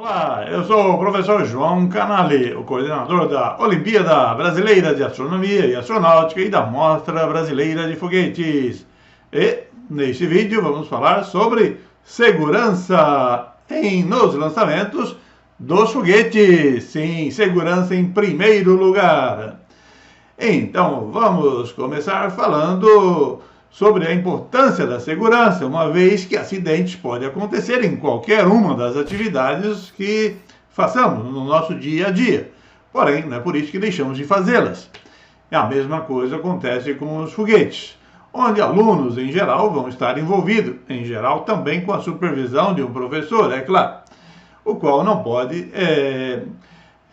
Olá, eu sou o professor João Canali, o coordenador da Olimpíada Brasileira de Astronomia e Astronáutica e da Mostra Brasileira de Foguetes. E, neste vídeo, vamos falar sobre segurança nos lançamentos dos foguetes. Sim, segurança em primeiro lugar. Então, vamos começar falando sobre a importância da segurança, uma vez que acidentes podem acontecer em qualquer uma das atividades que façamos no nosso dia a dia. Porém, não é por isso que deixamos de fazê-las. A mesma coisa acontece com os foguetes, onde alunos, em geral, vão estar envolvidos, em geral também com a supervisão de um professor, é claro, o qual não pode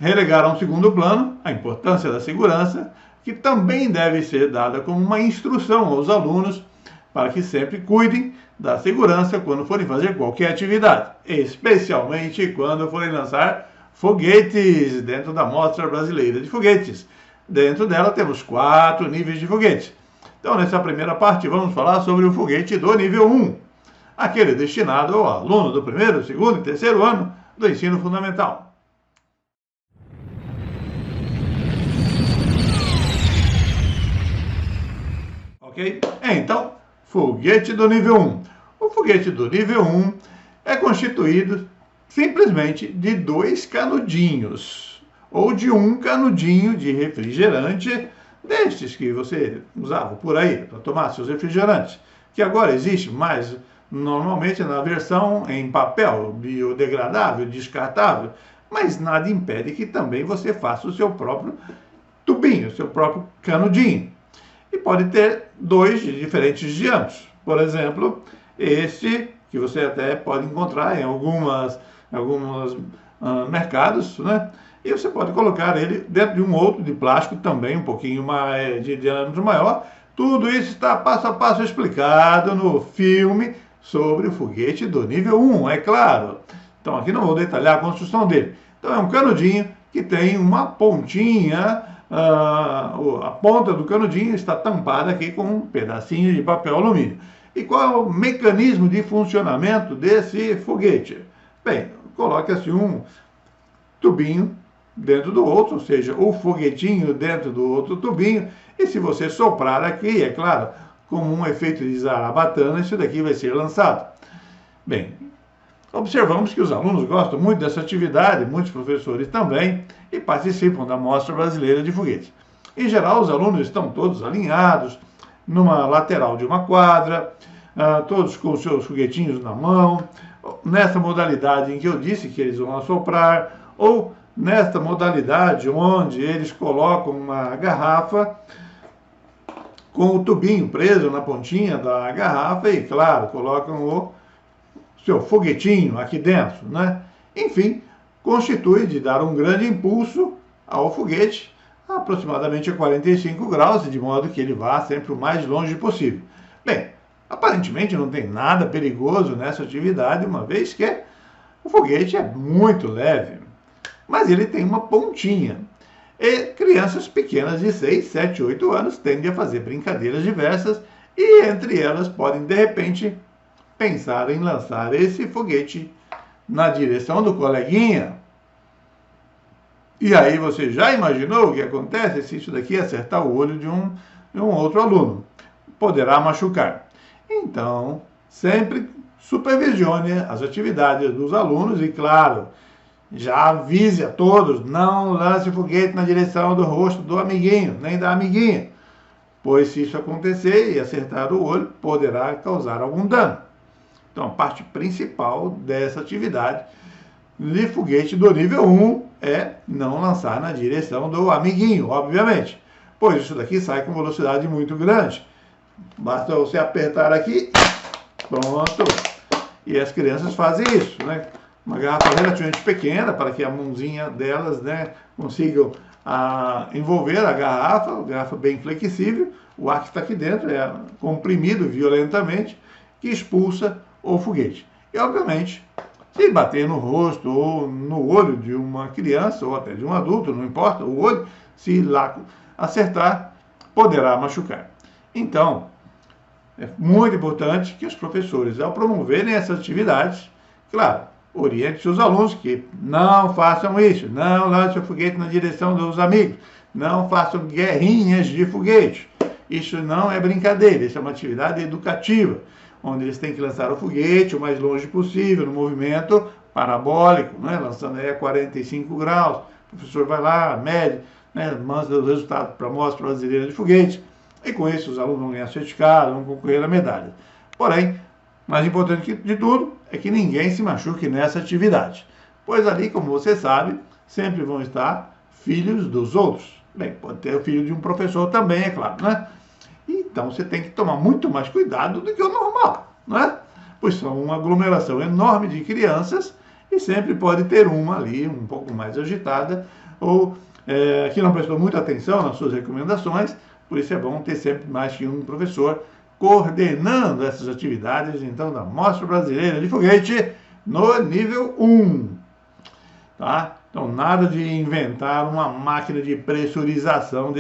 relegar a um segundo plano a importância da segurança, que também deve ser dada como uma instrução aos alunos para que sempre cuidem da segurança quando forem fazer qualquer atividade, especialmente quando forem lançar foguetes dentro da Mostra Brasileira de Foguetes. Dentro dela temos 4 níveis de foguete. Então, nessa primeira parte, vamos falar sobre o foguete do nível 1, aquele destinado ao aluno do primeiro, segundo e terceiro ano do ensino fundamental. Ok? Então, foguete do nível 1. O foguete do nível 1 é constituído simplesmente de 2 canudinhos, ou de um canudinho de refrigerante, destes que você usava por aí para tomar seus refrigerantes, que agora existe, mas normalmente na versão em papel, biodegradável, descartável, mas nada impede que também você faça o seu próprio tubinho, o seu próprio canudinho. E pode ter 2 de diferentes diâmetros. Por exemplo, este que você até pode encontrar em alguns mercados, né? E você pode colocar ele dentro de um outro de plástico também, um pouquinho mais, de diâmetro maior. Tudo isso está passo a passo explicado no filme sobre o foguete do nível 1, é claro. Então aqui não vou detalhar a construção dele. Então é um canudinho que tem uma pontinha. A ponta do canudinho está tampada aqui com um pedacinho de papel alumínio. E qual é o mecanismo de funcionamento desse foguete? Bem, coloca-se um tubinho dentro do outro, ou seja, o foguetinho dentro do outro tubinho, e se você soprar aqui, é claro, como um efeito de zarabatana, isso daqui vai ser lançado. Bem, observamos que os alunos gostam muito dessa atividade, muitos professores também, e participam da Mostra Brasileira de Foguetes. Em geral, os alunos estão todos alinhados, numa lateral de uma quadra, todos com os seus foguetinhos na mão, nessa modalidade em que eu disse que eles vão assoprar, ou nesta modalidade onde eles colocam uma garrafa com o tubinho preso na pontinha da garrafa e, claro, colocam o seu foguetinho aqui dentro, né? Enfim, constitui de dar um grande impulso ao foguete, aproximadamente a 45 graus, de modo que ele vá sempre o mais longe possível. Bem, aparentemente não tem nada perigoso nessa atividade, uma vez que o foguete é muito leve, mas ele tem uma pontinha. E crianças pequenas de 6, 7, 8 anos tendem a fazer brincadeiras diversas e entre elas podem, de repente, pensar em lançar esse foguete na direção do coleguinha. E aí você já imaginou o que acontece se isso daqui acertar o olho de um outro aluno? Poderá machucar. Então, sempre supervisione as atividades dos alunos e, claro, já avise a todos, não lance foguete na direção do rosto do amiguinho, nem da amiguinha, pois se isso acontecer e acertar o olho, poderá causar algum dano. Então, a parte principal dessa atividade de foguete do nível 1 é não lançar na direção do amiguinho, obviamente, pois isso daqui sai com velocidade muito grande. Basta você apertar aqui, pronto, e as crianças fazem isso, né? Uma garrafa relativamente pequena para que a mãozinha delas, né, consigam envolver a garrafa bem flexível, o ar que está aqui dentro é comprimido violentamente, que expulsa o foguete. E, obviamente, se bater no rosto ou no olho de uma criança ou até de um adulto, não importa, o olho, se lá acertar, poderá machucar. Então, é muito importante que os professores, ao promoverem essas atividades, claro, oriente seus alunos que não façam isso, não lancem o foguete na direção dos amigos, não façam guerrinhas de foguete. Isso não é brincadeira, isso é uma atividade educativa, onde eles têm que lançar o foguete o mais longe possível, no movimento parabólico, né? Lançando aí a 45 graus. O professor vai lá, mede, né? Manda os resultados para a Mostra Brasileira de Foguete, e com isso os alunos vão ganhar certificado, vão concorrer a medalha. Porém, mais importante de tudo é que ninguém se machuque nessa atividade, pois ali, como você sabe, sempre vão estar filhos dos outros. Bem, pode ter o filho de um professor também, é claro, né? Então você tem que tomar muito mais cuidado do que o normal, né? Pois são uma aglomeração enorme de crianças e sempre pode ter uma ali um pouco mais agitada ou que não prestou muita atenção nas suas recomendações. Por isso é bom ter sempre mais que um professor coordenando essas atividades, então, da Mostra Brasileira de Foguete no nível 1. Tá? Então, nada de inventar uma máquina de pressurização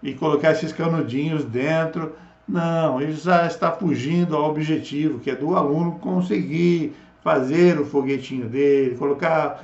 e colocar esses canudinhos dentro. Não, ele já está fugindo ao objetivo, que é do aluno conseguir fazer o foguetinho dele, colocar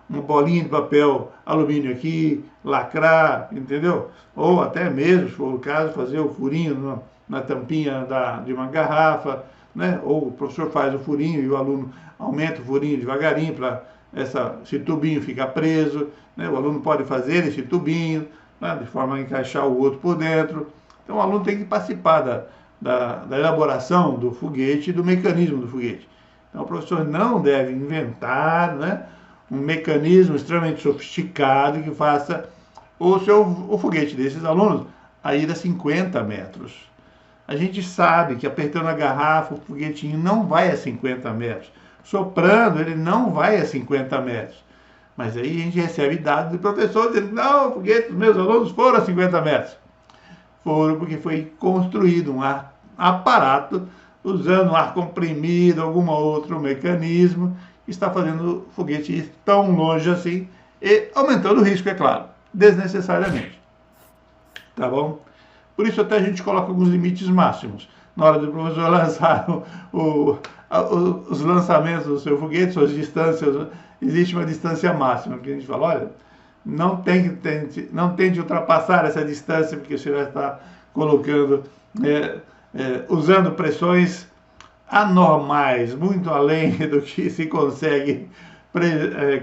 uma bolinha de papel alumínio aqui, lacrar, entendeu? Ou até mesmo, se for o caso, fazer o furinho na tampinha de uma garrafa, né? Ou o professor faz o furinho e o aluno aumenta o furinho devagarinho para esse tubinho ficar preso, né? O aluno pode fazer esse tubinho, né? De forma a encaixar o outro por dentro. Então o aluno tem que participar da elaboração do foguete e do mecanismo do foguete. Então o professor não deve inventar, né, um mecanismo extremamente sofisticado que faça o foguete desses alunos a ir a 50 metros. A gente sabe que apertando a garrafa o foguetinho não vai a 50 metros. Soprando ele não vai a 50 metros. Mas aí a gente recebe dados do professor dizendo: não, o foguete dos meus alunos foram a 50 metros. Foram porque foi construído um aparato usando um ar comprimido, algum outro mecanismo, que está fazendo o foguete ir tão longe assim e aumentando o risco, é claro, desnecessariamente. Tá bom? Por isso até a gente coloca alguns limites máximos. Na hora do professor lançar os lançamentos do seu foguete, suas distâncias, existe uma distância máxima, que a gente fala: olha, não tente ultrapassar essa distância, porque você vai estar colocando, usando pressões anormais, muito além do que se consegue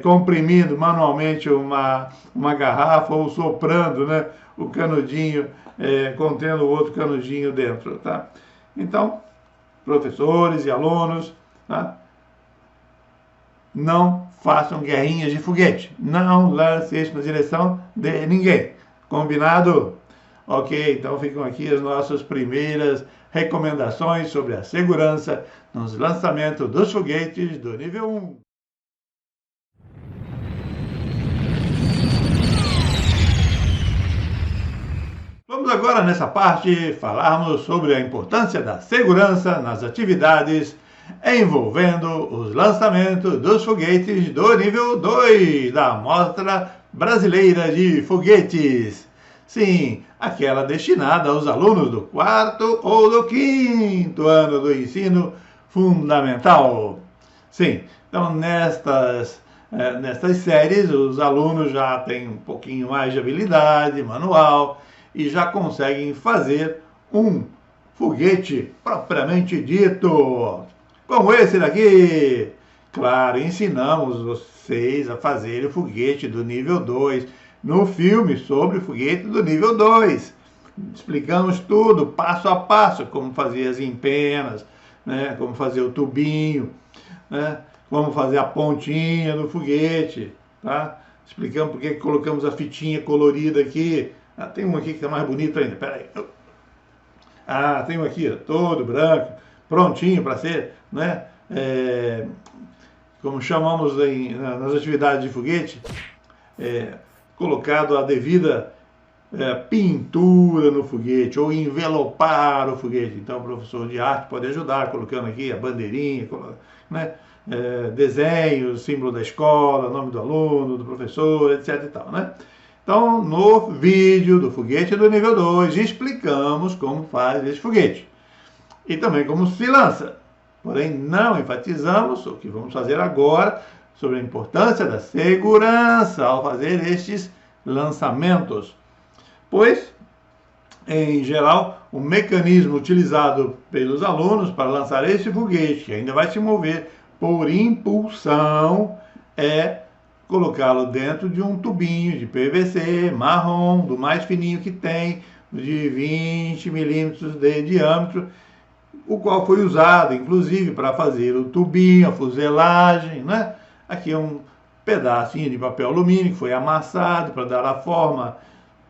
comprimindo manualmente uma garrafa ou soprando, né, o canudinho, contendo o outro canudinho dentro, tá? Então, professores e alunos, tá? Não façam guerrinhas de foguete. Não lance isso na direção de ninguém. Combinado? Ok, então ficam aqui as nossas primeiras recomendações sobre a segurança nos lançamentos dos foguetes do nível 1. Vamos agora, nessa parte, falarmos sobre a importância da segurança nas atividades envolvendo os lançamentos dos foguetes do nível 2 da Mostra Brasileira de Foguetes. Sim, aquela destinada aos alunos do 4º ou do 5º ano do ensino fundamental. Sim, então nestas séries os alunos já têm um pouquinho mais de habilidade manual e já conseguem fazer um foguete propriamente dito, como esse daqui. Claro, ensinamos vocês a fazer o foguete do nível 2 no filme sobre o foguete do nível 2. Explicamos tudo, passo a passo, como fazer as empenas, né, como fazer o tubinho, né, como fazer a pontinha do foguete, tá? Explicamos porque colocamos a fitinha colorida aqui. Ah, tem um aqui que está mais bonito ainda, peraí. Ah, tem um aqui, ó, todo branco, prontinho para ser, né, como chamamos nas atividades de foguete, colocado a devida pintura no foguete, ou envelopar o foguete. Então o professor de arte pode ajudar, colocando aqui a bandeirinha, né, desenhos, símbolo da escola, nome do aluno, do professor, etc e tal, né? Então, no vídeo do foguete do nível 2, explicamos como faz esse foguete. E também como se lança. Porém, não enfatizamos o que vamos fazer agora sobre a importância da segurança ao fazer estes lançamentos, pois, em geral, o mecanismo utilizado pelos alunos para lançar esse foguete, que ainda vai se mover por impulsão, é colocá-lo dentro de um tubinho de PVC marrom, do mais fininho que tem, de 20 milímetros de diâmetro, o qual foi usado, inclusive, para fazer o tubinho, a fuselagem, né? Aqui é um pedacinho de papel alumínio que foi amassado para dar a forma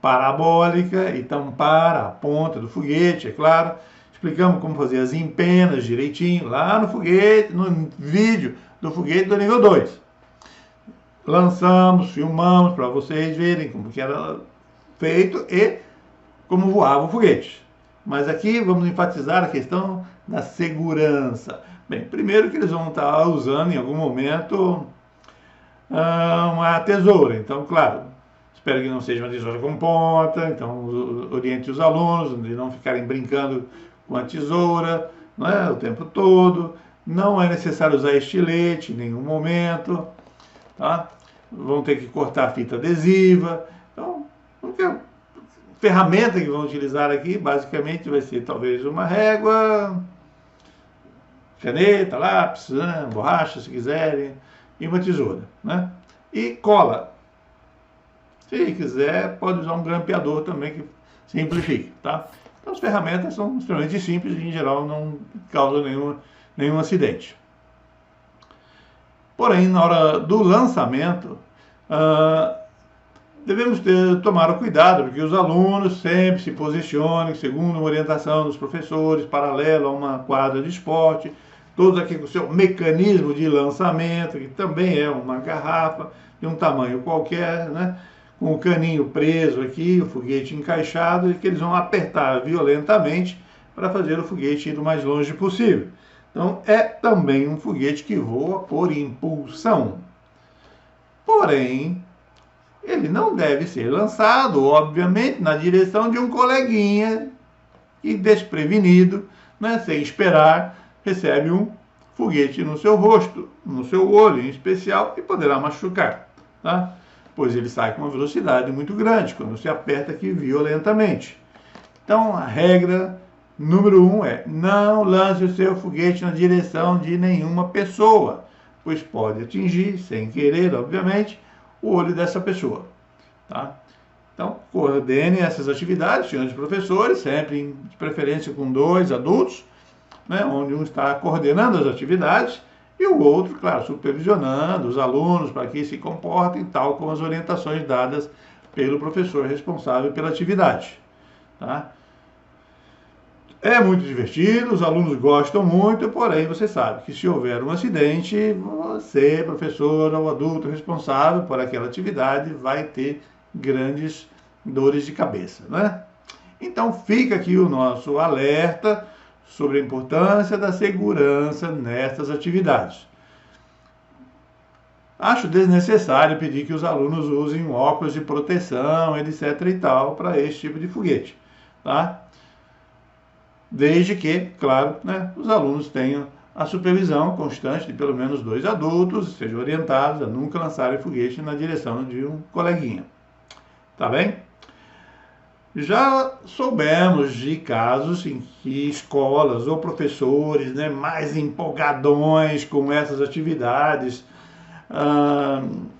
parabólica e tampar a ponta do foguete, é claro. Explicamos como fazer as empenas direitinho lá no foguete, no vídeo do foguete do nível 2. Lançamos, filmamos para vocês verem como que era feito e como voava o foguete. Mas aqui vamos enfatizar a questão da segurança. Bem, primeiro que eles vão estar usando em algum momento uma tesoura. Então, claro, espero que não seja uma tesoura com ponta. Então, oriente os alunos de não ficarem brincando com a tesoura, não é, o tempo todo. Não é necessário usar estilete em nenhum momento. Tá? Vão ter que cortar a fita adesiva. Então, a ferramenta que vão utilizar aqui, basicamente, vai ser talvez uma régua, caneta, lápis, né, borracha, se quiserem, e uma tesoura, né? E cola. Se quiser, pode usar um grampeador também, que simplifica, tá? Então, as ferramentas são extremamente simples e, em geral, não causam nenhum acidente. Porém, na hora do lançamento, devemos tomar o cuidado, porque os alunos sempre se posicionem segundo uma orientação dos professores, paralelo a uma quadra de esporte, todos aqui com o seu mecanismo de lançamento, que também é uma garrafa de um tamanho qualquer, né? Com o caninho preso aqui, o foguete encaixado, e que eles vão apertar violentamente para fazer o foguete ir o mais longe possível. Então, é também um foguete que voa por impulsão. Porém, ele não deve ser lançado, obviamente, na direção de um coleguinha que, desprevenido, né, sem esperar, recebe um foguete no seu rosto, no seu olho em especial, e poderá machucar, tá? Pois ele sai com uma velocidade muito grande, quando se aperta aqui violentamente. Então, a regra número 1 é: não lance o seu foguete na direção de nenhuma pessoa, pois pode atingir, sem querer, obviamente, o olho dessa pessoa, tá? Então, coordene essas atividades, senhores professores, sempre de preferência com 2 adultos, né, onde um está coordenando as atividades e o outro, claro, supervisionando os alunos para que se comportem tal como as orientações dadas pelo professor responsável pela atividade, tá? É muito divertido, os alunos gostam muito, porém você sabe que se houver um acidente, você, professor ou adulto responsável por aquela atividade, vai ter grandes dores de cabeça, né? Então fica aqui o nosso alerta sobre a importância da segurança nestas atividades. Acho desnecessário pedir que os alunos usem óculos de proteção, etc. e tal, para esse tipo de foguete, tá? Desde que, claro, né, os alunos tenham a supervisão constante de pelo menos 2 adultos, sejam orientados a nunca lançarem foguete na direção de um coleguinha. Tá bem? Já soubemos de casos em que escolas ou professores, né, mais empolgadões com essas atividades,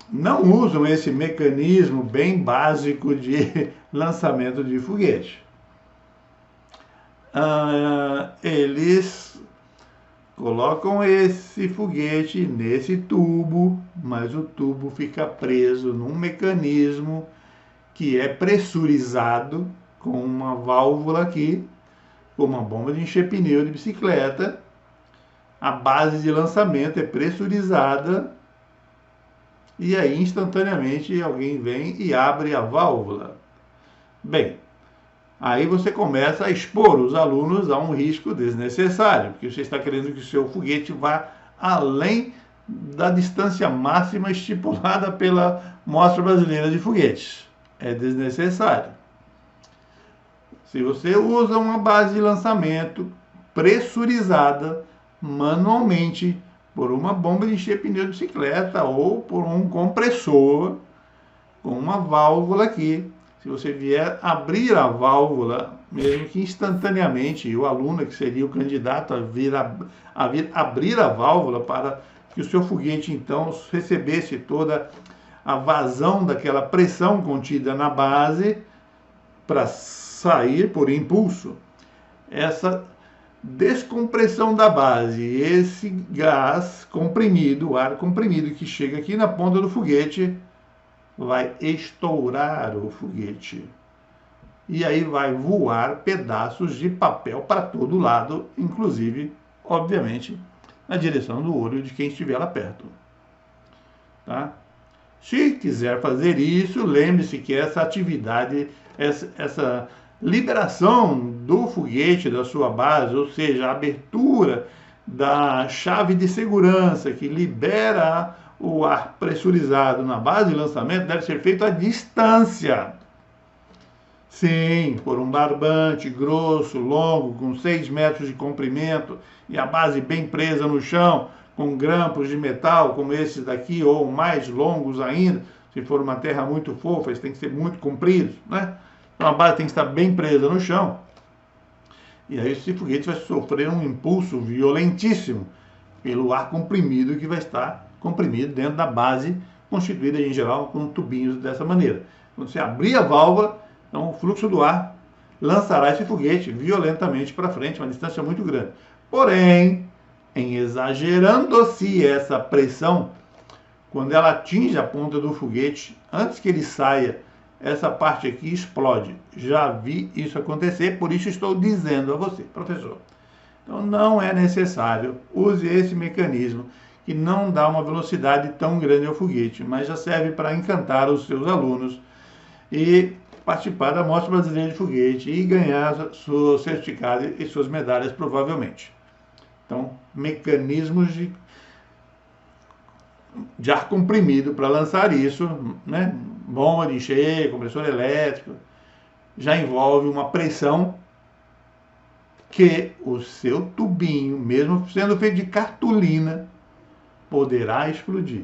não usam esse mecanismo bem básico de lançamento de foguete. Eles colocam esse foguete nesse tubo, mas o tubo fica preso num mecanismo que é pressurizado com uma válvula aqui, com uma bomba de encher pneu de bicicleta. A base de lançamento é pressurizada e aí instantaneamente alguém vem e abre a válvula. Bem, aí você começa a expor os alunos a um risco desnecessário, porque você está querendo que o seu foguete vá além da distância máxima estipulada pela Mostra Brasileira de Foguetes. É desnecessário. Se você usa uma base de lançamento pressurizada, manualmente por uma bomba de encher pneu de bicicleta ou por um compressor com uma válvula aqui. Se você vier abrir a válvula, mesmo que instantaneamente, e o aluno, que seria o candidato a vir abrir a válvula para que o seu foguete, então, recebesse toda a vazão daquela pressão contida na base para sair por impulso, essa descompressão da base, esse gás comprimido, o ar comprimido que chega aqui na ponta do foguete, vai estourar o foguete. E aí vai voar pedaços de papel para todo lado, inclusive, obviamente, na direção do olho de quem estiver lá perto. Tá? Se quiser fazer isso, lembre-se que essa atividade, essa liberação do foguete da sua base, ou seja, a abertura da chave de segurança que libera o ar pressurizado na base de lançamento, deve ser feito à distância. Sim, por um barbante grosso, longo, com 6 metros de comprimento e a base bem presa no chão, com grampos de metal, como esses daqui, ou mais longos ainda. Se for uma terra muito fofa, eles têm que ser muito compridos, né? Então a base tem que estar bem presa no chão. E aí esse foguete vai sofrer um impulso violentíssimo pelo ar comprimido que vai estar comprimido dentro da base, constituída em geral com tubinhos dessa maneira. Quando você abrir a válvula, então o fluxo do ar lançará esse foguete violentamente para frente, uma distância muito grande. Porém, em exagerando-se essa pressão, quando ela atinge a ponta do foguete, antes que ele saia, essa parte aqui explode. Já vi isso acontecer, por isso estou dizendo a você, professor. Então não é necessário, use esse mecanismo que não dá uma velocidade tão grande ao foguete, mas já serve para encantar os seus alunos e participar da Mostra Brasileira de Foguete e ganhar seu certificado e suas medalhas, provavelmente. Então, mecanismos de ar comprimido para lançar isso, né? Bomba de encher, compressor elétrico, já envolve uma pressão que o seu tubinho, mesmo sendo feito de cartolina, poderá explodir.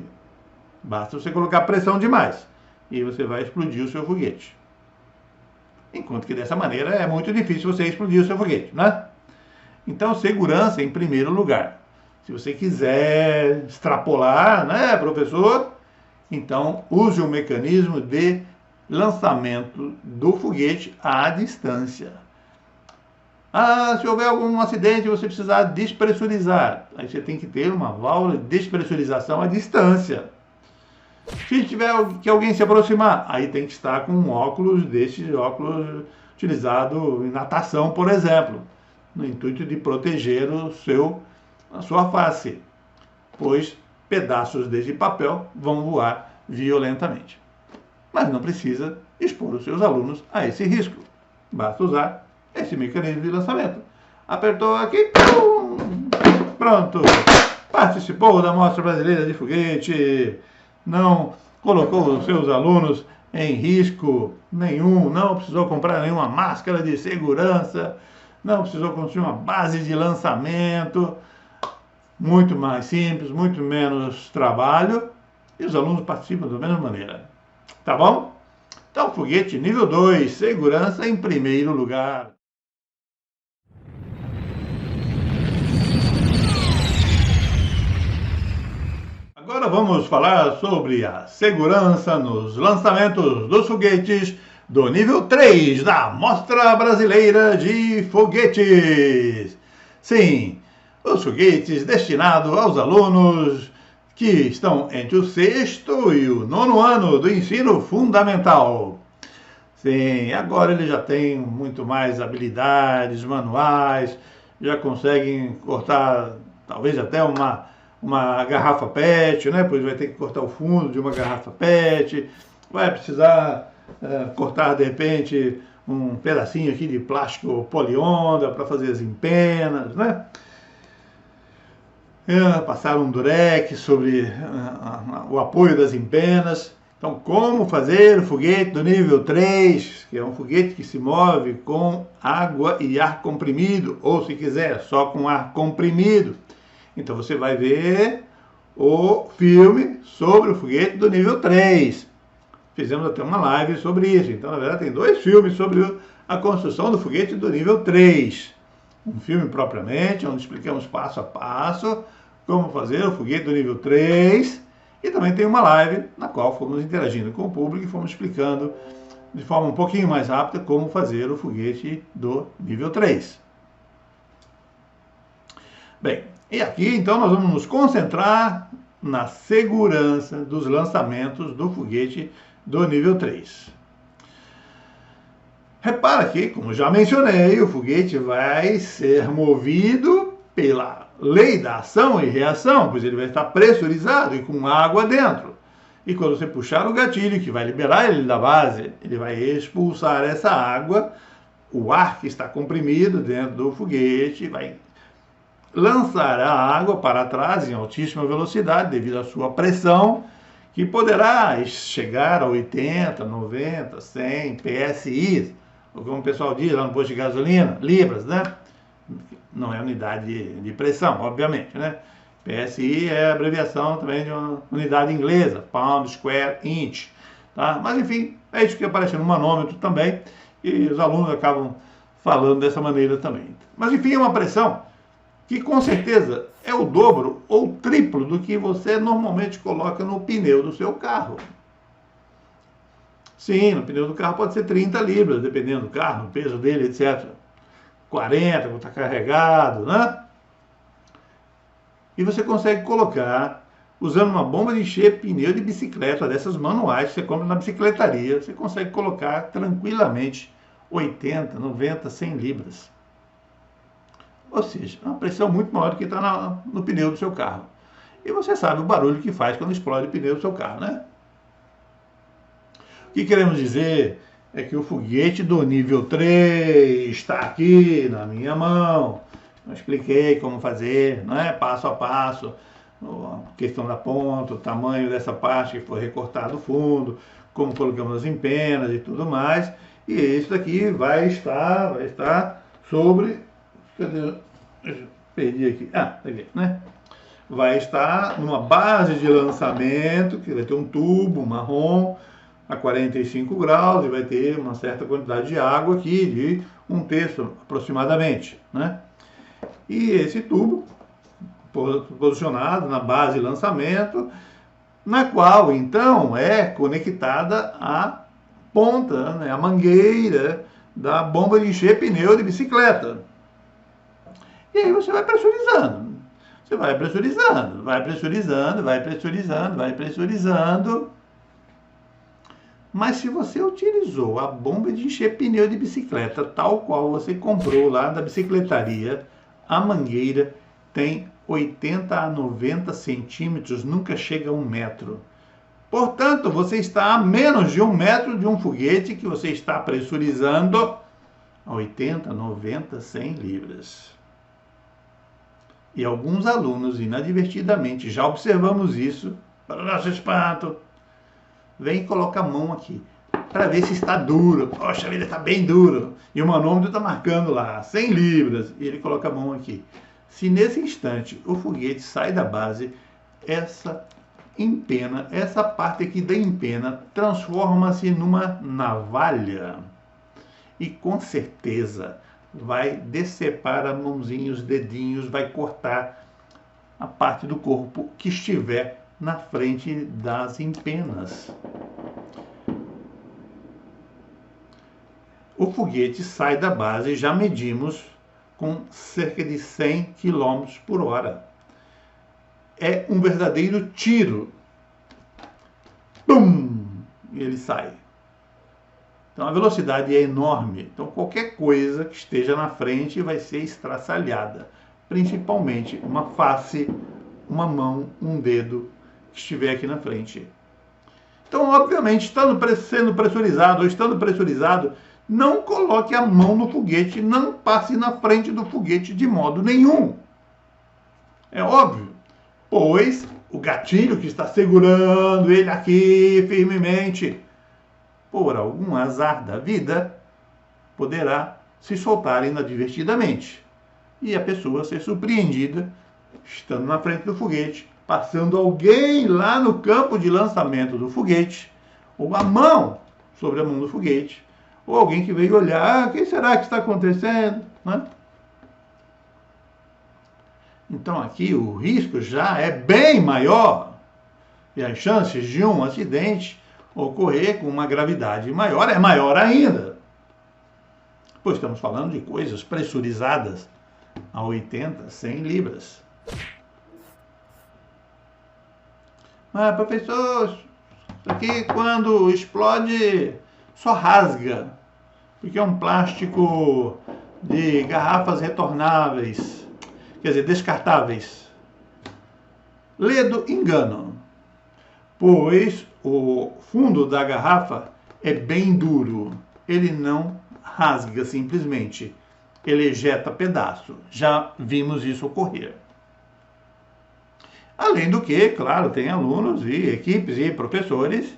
Basta você colocar pressão demais e você vai explodir o seu foguete. Enquanto que dessa maneira é muito difícil você explodir o seu foguete, né? Então, segurança em primeiro lugar. Se você quiser extrapolar, né, professor? Então, use o mecanismo de lançamento do foguete à distância. Ah, se houver algum acidente e você precisar despressurizar, aí você tem que ter uma válvula de despressurização à distância. Se tiver que alguém se aproximar, aí tem que estar com um óculos desse óculos utilizado em natação, por exemplo, no intuito de proteger a sua face, pois pedaços desse papel vão voar violentamente. Mas não precisa expor os seus alunos a esse risco. Basta usar esse mecanismo de lançamento. Apertou aqui, pum, pronto. Participou da Mostra Brasileira de Foguete. Não colocou os seus alunos em risco nenhum. Não precisou comprar nenhuma máscara de segurança. Não precisou construir uma base de lançamento. Muito mais simples, muito menos trabalho. E os alunos participam da mesma maneira. Tá bom? Então, foguete nível 2, segurança em primeiro lugar. Agora vamos falar sobre a segurança nos lançamentos dos foguetes do nível 3 da Mostra Brasileira de Foguetes. Sim, os foguetes destinados aos alunos que estão entre o 6º e o 9º ano do ensino fundamental. Sim, agora eles já têm muito mais habilidades manuais, já conseguem cortar talvez até uma garrafa PET, né? Pois vai ter que cortar o fundo de uma garrafa PET, vai precisar cortar de repente um pedacinho aqui de plástico polionda para fazer as empenas, né? Passar um durex sobre o apoio das empenas. Então, como fazer o foguete do nível 3, que é um foguete que se move com água e ar comprimido, ou se quiser, só com ar comprimido. Então você vai ver o filme sobre o foguete do nível 3. Fizemos até uma live sobre isso. Então, na verdade, tem 2 filmes sobre a construção do foguete do nível 3. Um filme propriamente, onde explicamos passo a passo como fazer o foguete do nível 3. E também tem uma live na qual fomos interagindo com o público e fomos explicando de forma um pouquinho mais rápida como fazer o foguete do nível 3. Bem, e aqui então nós vamos nos concentrar na segurança dos lançamentos do foguete do nível 3. Repara que, como já mencionei, o foguete vai ser movido pela lei da ação e reação, pois ele vai estar pressurizado e com água dentro. E quando você puxar o gatilho que vai liberar ele da base, ele vai expulsar essa água, o ar que está comprimido dentro do foguete vai lançar a água para trás em altíssima velocidade devido à sua pressão, que poderá chegar a 80, 90, 100 PSI, ou como o pessoal diz lá no posto de gasolina, libras, né? Não é unidade de pressão, obviamente, né? PSI é a abreviação também de uma unidade inglesa, Pound Square Inch, tá? Mas enfim, é isso que aparece no manômetro também, e os alunos acabam falando dessa maneira também. Mas enfim, é uma pressão que com certeza é o dobro ou triplo do que você normalmente coloca no pneu do seu carro. Sim, no pneu do carro pode ser 30 libras, dependendo do carro, o peso dele, etc. 40, quando está carregado, né? E você consegue colocar, usando uma bomba de encher pneu de bicicleta, dessas manuais que você compra na bicicletaria, você consegue colocar tranquilamente 80, 90, 100 libras. Ou seja, é uma pressão muito maior do que está no pneu do seu carro. E você sabe o barulho que faz quando explode o pneu do seu carro, né? O que queremos dizer é que o foguete do nível 3 está aqui na minha mão. Eu expliquei como fazer, né? Passo a passo, a questão da ponta, o tamanho dessa parte que foi recortado o fundo, como colocamos as empenas e tudo mais. E isso daqui vai estar sobre... Cadê? Perdi aqui. Tá aqui, né? Vai estar numa base de lançamento, que vai ter um tubo marrom a 45 graus e vai ter uma certa quantidade de água aqui, de 1/3 aproximadamente, né? E esse tubo posicionado na base de lançamento, na qual então é conectada a ponta, né, a mangueira da bomba de encher pneu de bicicleta. E aí você vai pressurizando. Você vai pressurizando, vai pressurizando, vai pressurizando, vai pressurizando. Mas se você utilizou a bomba de encher pneu de bicicleta, tal qual você comprou lá da bicicletaria, a mangueira tem 80 a 90 centímetros, nunca chega a 1 metro. Portanto, você está a menos de 1 metro de um foguete que você está pressurizando a 80, 90, 100 libras. E alguns alunos, inadvertidamente, já observamos isso, para o nosso espanto, vem e coloca a mão aqui, para ver se está duro. Poxa vida, está bem duro. E o manômetro está marcando lá, 100 libras, e ele coloca a mão aqui. Se nesse instante o foguete sai da base, essa empena, essa parte aqui da empena, transforma-se numa navalha. E com certeza vai decepar a mãozinha, os dedinhos, vai cortar a parte do corpo que estiver na frente das empenas. O foguete sai da base, já medimos, com cerca de 100 km por hora. É um verdadeiro tiro. Pum! E ele sai. Então a velocidade é enorme. Então qualquer coisa que esteja na frente vai ser estraçalhada. Principalmente uma face, uma mão, um dedo que estiver aqui na frente. Então, obviamente, sendo pressurizado ou estando pressurizado, não coloque a mão no foguete, não passe na frente do foguete de modo nenhum. É óbvio, pois o gatilho que está segurando ele aqui firmemente, por algum azar da vida, poderá se soltar inadvertidamente e a pessoa ser surpreendida estando na frente do foguete, passando alguém lá no campo de lançamento do foguete, ou a mão sobre a mão do foguete, ou alguém que veio olhar, o que será que está acontecendo, né? Então aqui o risco já é bem maior e as chances de um acidente ocorrer com uma gravidade maior é maior ainda. Pois estamos falando de coisas pressurizadas a 80, 100 libras. Mas, professor, isso aqui quando explode só rasga, porque é um plástico de garrafas retornáveis, quer dizer, descartáveis. Ledo engano, pois o fundo da garrafa é bem duro, ele não rasga simplesmente, ele ejeta pedaço. Já vimos isso ocorrer. Além do que, claro, tem alunos e equipes e professores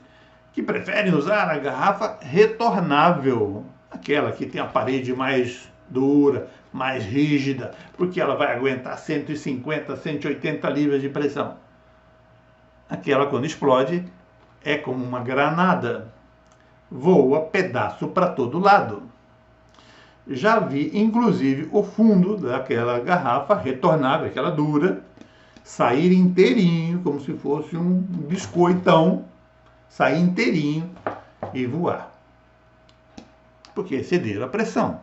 que preferem usar a garrafa retornável, aquela que tem a parede mais dura, mais rígida, porque ela vai aguentar 150, 180 libras de pressão. Aquela, quando explode, é como uma granada, voa pedaço para todo lado. Já vi, inclusive, o fundo daquela garrafa retornável, aquela dura, sair inteirinho, como se fosse um biscoitão, sair inteirinho e voar. Porque excederam a pressão.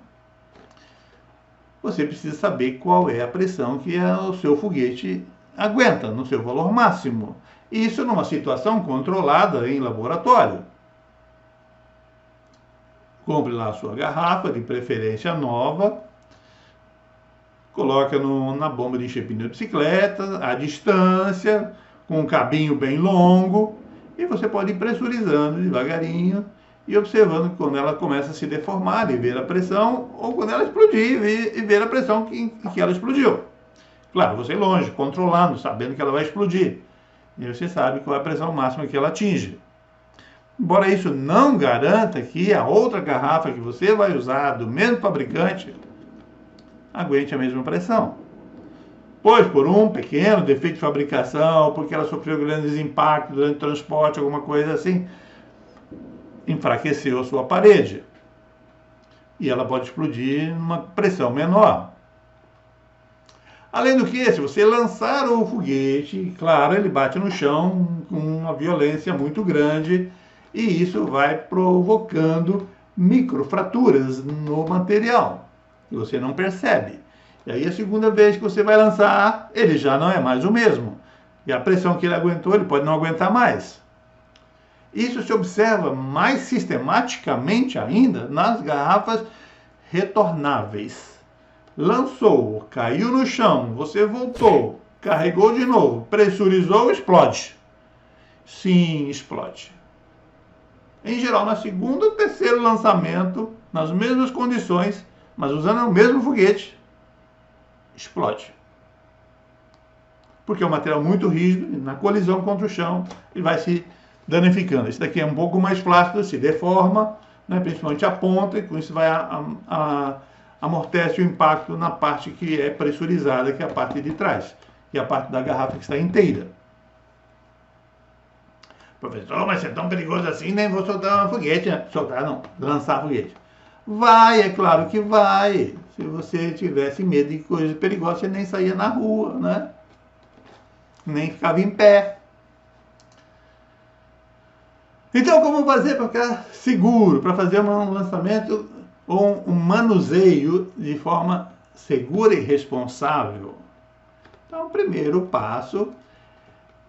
Você precisa saber qual é a pressão que o seu foguete aguenta no seu valor máximo. Isso numa situação controlada em laboratório. Compre lá a sua garrafa, de preferência nova, coloca na bomba de encher pneu de bicicleta, à distância, com um cabinho bem longo, e você pode ir pressurizando devagarinho e observando quando ela começa a se deformar e ver a pressão, ou quando ela explodir e ver a pressão que ela explodiu. Claro, você longe, controlando, sabendo que ela vai explodir. E você sabe qual é a pressão máxima que ela atinge. Embora isso não garanta que a outra garrafa que você vai usar, do mesmo fabricante, aguente a mesma pressão. Pois por um pequeno defeito de fabricação, porque ela sofreu grandes impactos durante o transporte, alguma coisa assim, enfraqueceu a sua parede. E ela pode explodir numa pressão menor. Além do que, se você lançar o foguete, claro, ele bate no chão com uma violência muito grande e isso vai provocando microfraturas no material que você não percebe. E aí a segunda vez que você vai lançar, ele já não é mais o mesmo. E a pressão que ele aguentou, ele pode não aguentar mais. Isso se observa mais sistematicamente ainda nas garrafas retornáveis. Lançou, caiu no chão, você voltou, carregou de novo, pressurizou, explode. Sim, explode. Em geral, na segunda ou terceiro lançamento, nas mesmas condições, mas usando o mesmo foguete, explode. Porque é um material muito rígido, e na colisão contra o chão, ele vai se danificando. Esse daqui é um pouco mais plástico, se deforma, né, principalmente a ponta, e com isso vai amortece o impacto na parte que é pressurizada, que é a parte de trás, que é a parte da garrafa que está inteira. Professor, mas é tão perigoso assim, nem vou soltar um foguete, né? Soltar não, lançar foguete. Vai, é claro que vai. Se você tivesse medo de coisas perigosas, você nem saía na rua, né? Nem ficava em pé. Então, como fazer para ficar seguro, para fazer um lançamento ou um manuseio de forma segura e responsável? Então, o primeiro passo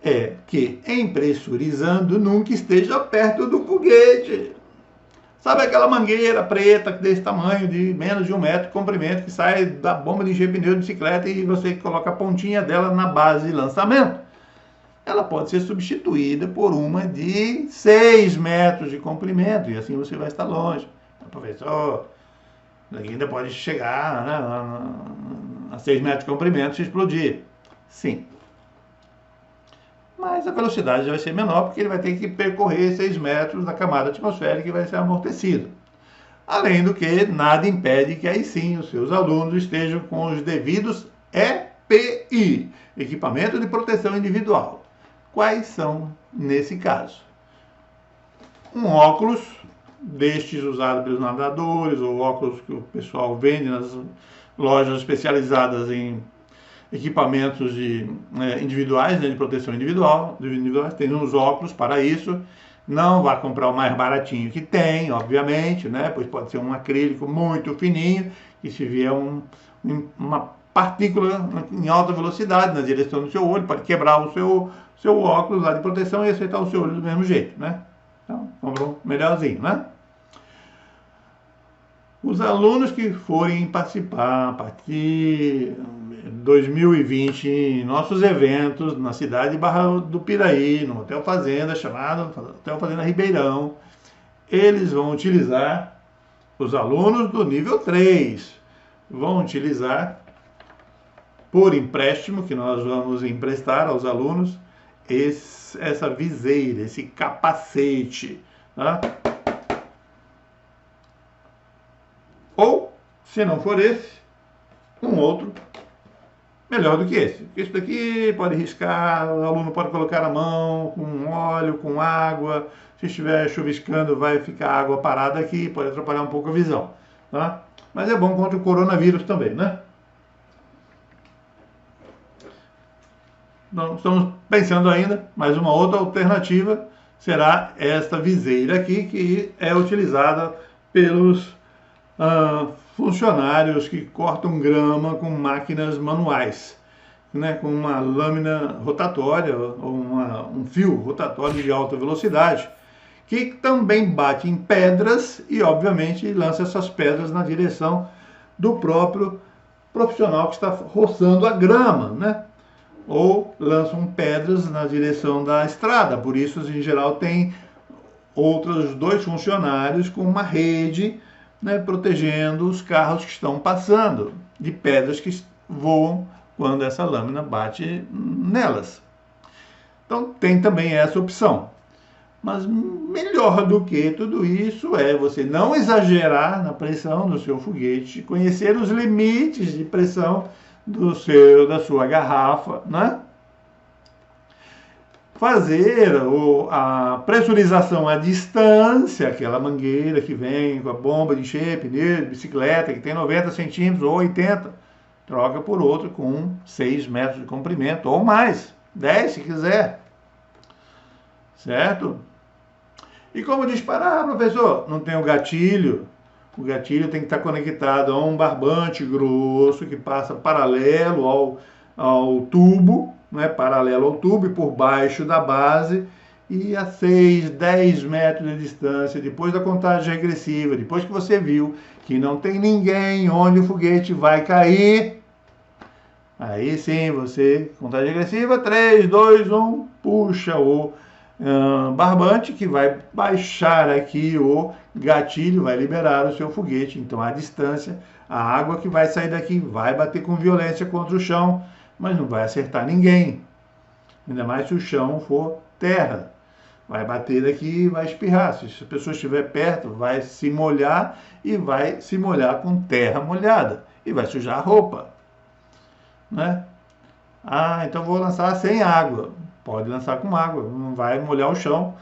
é que, em pressurizando, nunca esteja perto do foguete. Sabe aquela mangueira preta desse tamanho, de menos de 1 metro de comprimento, que sai da bomba de encher pneu de bicicleta e você coloca a pontinha dela na base de lançamento? Ela pode ser substituída por uma de 6 metros de comprimento, e assim você vai estar longe. Professor, ainda pode chegar, né, a 6 metros de comprimento se explodir. Sim. Mas a velocidade vai ser menor, porque ele vai ter que percorrer 6 metros da camada atmosférica e vai ser amortecido. Além do que, nada impede que aí sim os seus alunos estejam com os devidos EPI, equipamento de proteção individual. Quais são nesse caso? Um óculos, destes usados pelos nadadores, ou óculos que o pessoal vende nas lojas especializadas em equipamentos individuais, né, de proteção individual, tem uns óculos para isso. Não vá comprar o mais baratinho que tem, obviamente, né, pois pode ser um acrílico muito fininho, e se vier uma partícula em alta velocidade na direção do seu olho, pode quebrar o seu óculos lá de proteção e acertar o seu olho do mesmo jeito, né? Então, compra um melhorzinho, né? Os alunos que forem participar a partir de 2020 em nossos eventos na cidade de Barra do Piraí, no Hotel Fazenda, chamado Hotel Fazenda Ribeirão, eles vão utilizar, os alunos do nível 3, vão utilizar por empréstimo, que nós vamos emprestar aos alunos, essa viseira, esse capacete, tá? Ou, se não for esse, um outro melhor do que esse. Esse daqui pode riscar, o aluno pode colocar a mão com óleo, com água. Se estiver chuviscando, vai ficar água parada aqui, pode atrapalhar um pouco a visão, tá? Mas é bom contra o coronavírus também, né? Não estamos pensando ainda, mas uma outra alternativa será esta viseira aqui, que é utilizada pelos funcionários que cortam grama com máquinas manuais, né, com uma lâmina rotatória ou um fio rotatório de alta velocidade, que também bate em pedras e, obviamente, lança essas pedras na direção do próprio profissional que está roçando a grama, né? Ou lançam pedras na direção da estrada. Por isso, em geral, tem outros 2 funcionários com uma rede, né, protegendo os carros que estão passando de pedras que voam quando essa lâmina bate nelas. Então tem também essa opção. Mas melhor do que tudo isso é você não exagerar na pressão do seu foguete, conhecer os limites de pressão da sua garrafa, né? Fazer a pressurização à distância, aquela mangueira que vem com a bomba de encher pneu de bicicleta, que tem 90 centímetros ou 80, troca por outra com 6 metros de comprimento, ou mais, 10 se quiser, certo? E como disparar, professor? Não tem o gatilho tem que estar conectado a um barbante grosso que passa paralelo ao tubo, né, paralelo ao tubo e por baixo da base, e a 6, 10 metros de distância, depois da contagem regressiva, depois que você viu que não tem ninguém onde o foguete vai cair, aí sim você, contagem regressiva, 3, 2, 1, puxa o barbante que vai baixar aqui o gatilho, vai liberar o seu foguete. Então a distância, a água que vai sair daqui vai bater com violência contra o chão, mas não vai acertar ninguém, ainda mais se o chão for terra. Vai bater aqui e vai espirrar. Se a pessoa estiver perto, vai se molhar e vai se molhar com terra molhada e vai sujar a roupa, né? Ah, então vou lançar sem água. Pode lançar com água, não vai molhar o chão,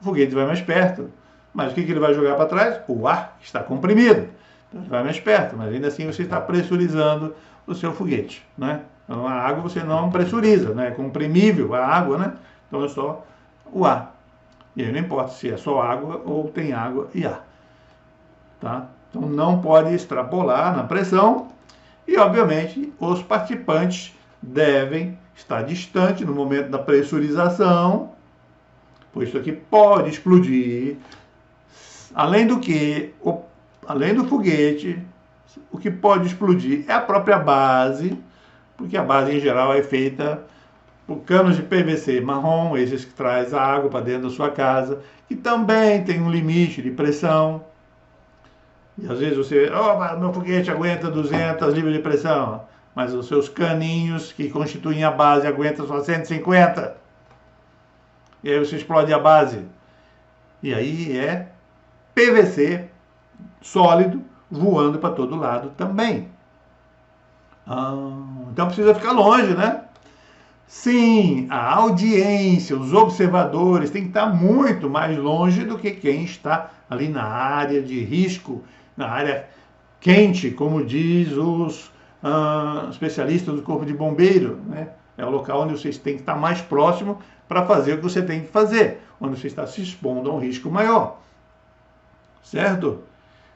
o foguete vai mais perto. Mas o que ele vai jogar para trás? O ar que está comprimido. Então ele vai mais perto, mas ainda assim você está pressurizando o seu foguete, né? Então a água você não pressuriza, né? É comprimível a água, né? Então é só o ar. E aí não importa se é só água ou tem água e ar, tá? Então não pode extrapolar na pressão e, obviamente, os participantes devem estar distante no momento da pressurização, pois isso aqui pode explodir. Além do que, além do foguete, o que pode explodir é a própria base, porque a base em geral é feita por canos de PVC marrom, esses que traz a água para dentro da sua casa, que também tem um limite de pressão. E às vezes você, meu foguete aguenta 200 libras de pressão, mas os seus caninhos que constituem a base aguentam só 150. E aí você explode a base. E aí é PVC sólido voando para todo lado também. Então precisa ficar longe, né? Sim, a audiência, os observadores têm que estar muito mais longe do que quem está ali na área de risco, na área quente, como diz os especialistas do Corpo de Bombeiro, né? É o local onde vocês têm que estar mais próximo para fazer o que você tem que fazer, onde você está se expondo a um risco maior, certo?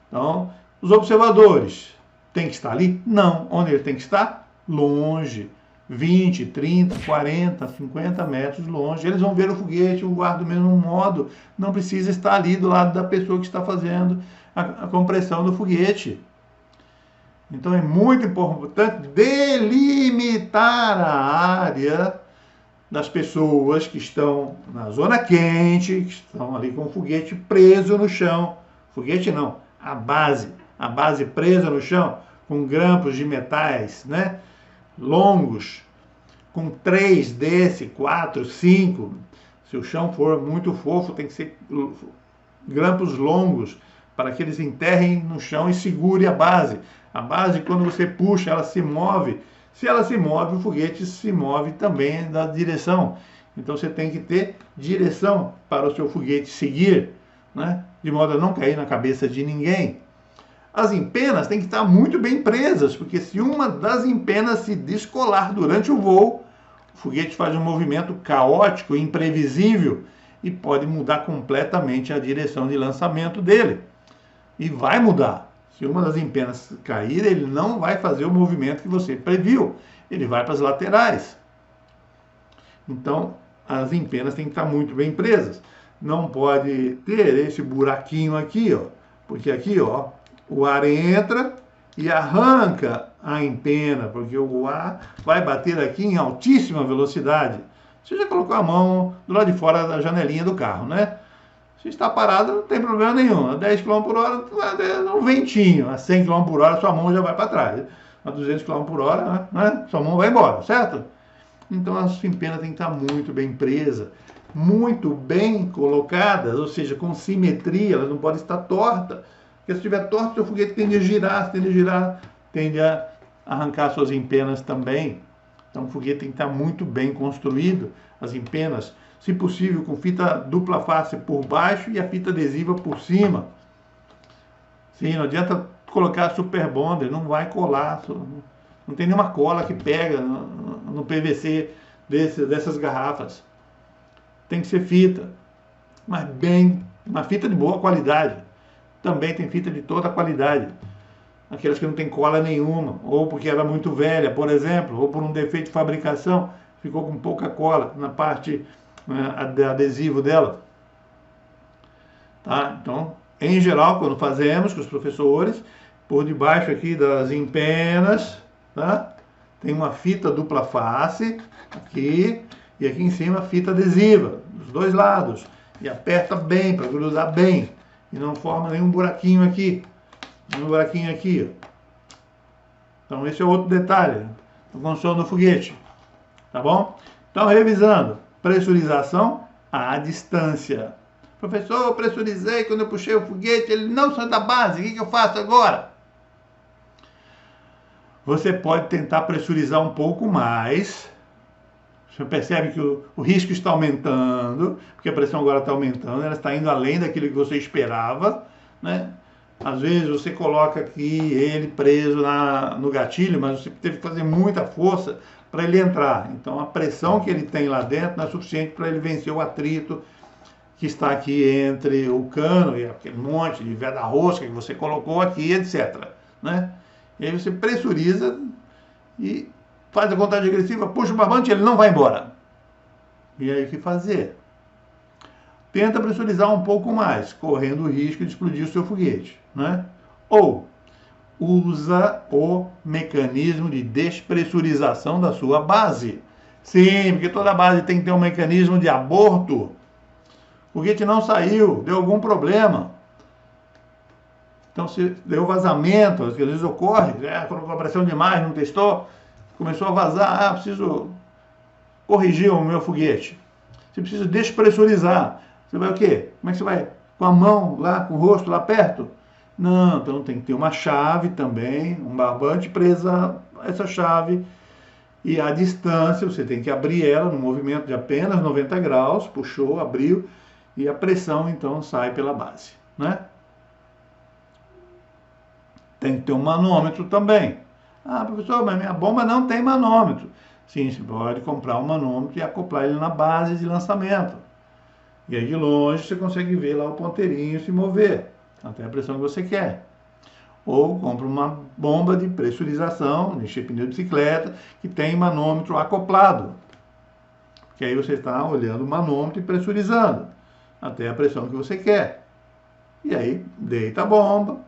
Então, os observadores têm que estar ali? Não. Onde ele tem que estar? Longe. 20, 30, 40, 50 metros longe. Eles vão ver o foguete, o ar do mesmo modo. Não precisa estar ali do lado da pessoa que está fazendo a compressão do foguete. Então é muito importante delimitar a área das pessoas que estão na zona quente, que estão ali com o foguete preso no chão. Foguete não, a base presa no chão, com grampos de metais, né, longos, com 3 desse, 4, 5. Se o chão for muito fofo, tem que ser grampos longos, para que eles enterrem no chão e segure a base. A base, quando você puxa, ela se move. Se ela se move, o foguete se move também da direção. Então você tem que ter direção para o seu foguete seguir, né? De modo a não cair na cabeça de ninguém. As empenas têm que estar muito bem presas, porque se uma das empenas se descolar durante o voo, o foguete faz um movimento caótico, imprevisível, e pode mudar completamente a direção de lançamento dele. E vai mudar. Se uma das empenas cair, ele não vai fazer o movimento que você previu. Ele vai para as laterais. Então, as empenas têm que estar muito bem presas. Não pode ter esse buraquinho aqui, ó, porque aqui, ó, o ar entra e arranca a empena, porque o ar vai bater aqui em altíssima velocidade. Você já colocou a mão do lado de fora da janelinha do carro, né? Se está parado, não tem problema nenhum. A 10 km por hora, um ventinho. A 100 km por hora, sua mão já vai para trás. A 200 km por hora, né, sua mão vai embora, certo? Então, as empenas têm que estar muito bem presas, muito bem colocadas, ou seja, com simetria, elas não podem estar tortas. Porque se estiver torto, seu foguete tende a girar, tende a arrancar suas empenas também. Então, o foguete tem que estar muito bem construído. As empenas, se possível, com fita dupla face por baixo e a fita adesiva por cima. Sim, não adianta colocar super bonder, não vai colar. Não tem nenhuma cola que pega no PVC dessas garrafas. Tem que ser fita, mas bem, uma fita de boa qualidade. Também tem fita de toda qualidade. Aquelas que não tem cola nenhuma, ou porque era muito velha, por exemplo, ou por um defeito de fabricação, ficou com pouca cola na parte adesivo dela. Tá? Então, em geral, quando fazemos com os professores, por debaixo aqui das empenas, tá? Tem uma fita dupla face, aqui, e aqui em cima fita adesiva, dos dois lados. E aperta bem, para grudar bem. E não forma nenhum buraquinho aqui. Nenhum buraquinho aqui. Ó. Então, esse é outro detalhe da construção do foguete. Tá bom? Então, revisando. Pressurização à distância. Professor, eu pressurizei quando eu puxei o foguete, ele não saiu da base, o que eu faço agora? Você pode tentar pressurizar um pouco mais. Você percebe que o risco está aumentando, porque a pressão agora está aumentando, ela está indo além daquilo que você esperava, né? Às vezes você coloca aqui ele preso no gatilho, mas você teve que fazer muita força para ele entrar. Então a pressão que ele tem lá dentro não é suficiente para ele vencer o atrito que está aqui entre o cano e aquele monte de veda-rosca que você colocou aqui, etc. Né? E aí você pressuriza e faz a contagem agressiva, puxa o barbante e ele não vai embora. E aí o que fazer? Tenta pressurizar um pouco mais, correndo o risco de explodir o seu foguete. Né? Ou usa o mecanismo de despressurização da sua base. Sim, porque toda base tem que ter um mecanismo de aborto. O foguete não saiu, deu algum problema. Então, se deu vazamento, às vezes ocorre, colocou a pressão demais, não testou, começou a vazar, preciso corrigir o meu foguete. Você precisa despressurizar. Você vai o quê? Como é que você vai? Com a mão lá, com o rosto lá perto? Não, então tem que ter uma chave também, um barbante presa a essa chave, E a distância, você tem que abrir ela no movimento de apenas 90 graus, puxou, abriu, e a pressão então sai pela base, né? Tem que ter um manômetro também. Ah, professor, mas minha bomba não tem manômetro. Sim, você pode comprar um manômetro e acoplar ele na base de lançamento. E aí de longe você consegue ver lá o ponteirinho se mover, até a pressão que você quer. Ou compra uma bomba de pressurização, de encher pneu de bicicleta, que tem manômetro acoplado. Que aí você está olhando o manômetro e pressurizando, até a pressão que você quer. E aí deita a bomba,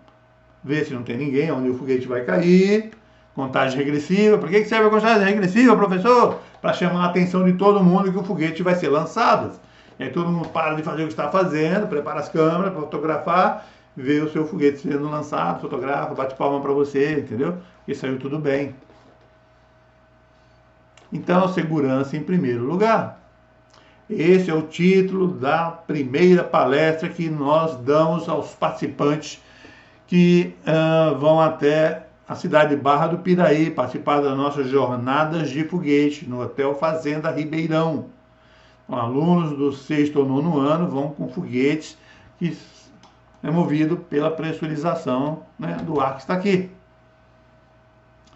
vê se não tem ninguém, onde o foguete vai cair, contagem regressiva. Para que serve a contagem regressiva, professor? Para chamar a atenção de todo mundo que o foguete vai ser lançado. E aí todo mundo para de fazer o que está fazendo, prepara as câmeras para fotografar, vê o seu foguete sendo lançado, fotografa, bate palma para você, entendeu? E saiu tudo bem. Então, segurança em primeiro lugar. Esse é o título da primeira palestra que nós damos aos participantes que vão até a cidade de Barra do Piraí participar das nossas jornadas de foguete no Hotel Fazenda Ribeirão. Então, alunos do 6º ou 9º ano vão com foguetes que é movido pela pressurização, né, do ar que está aqui.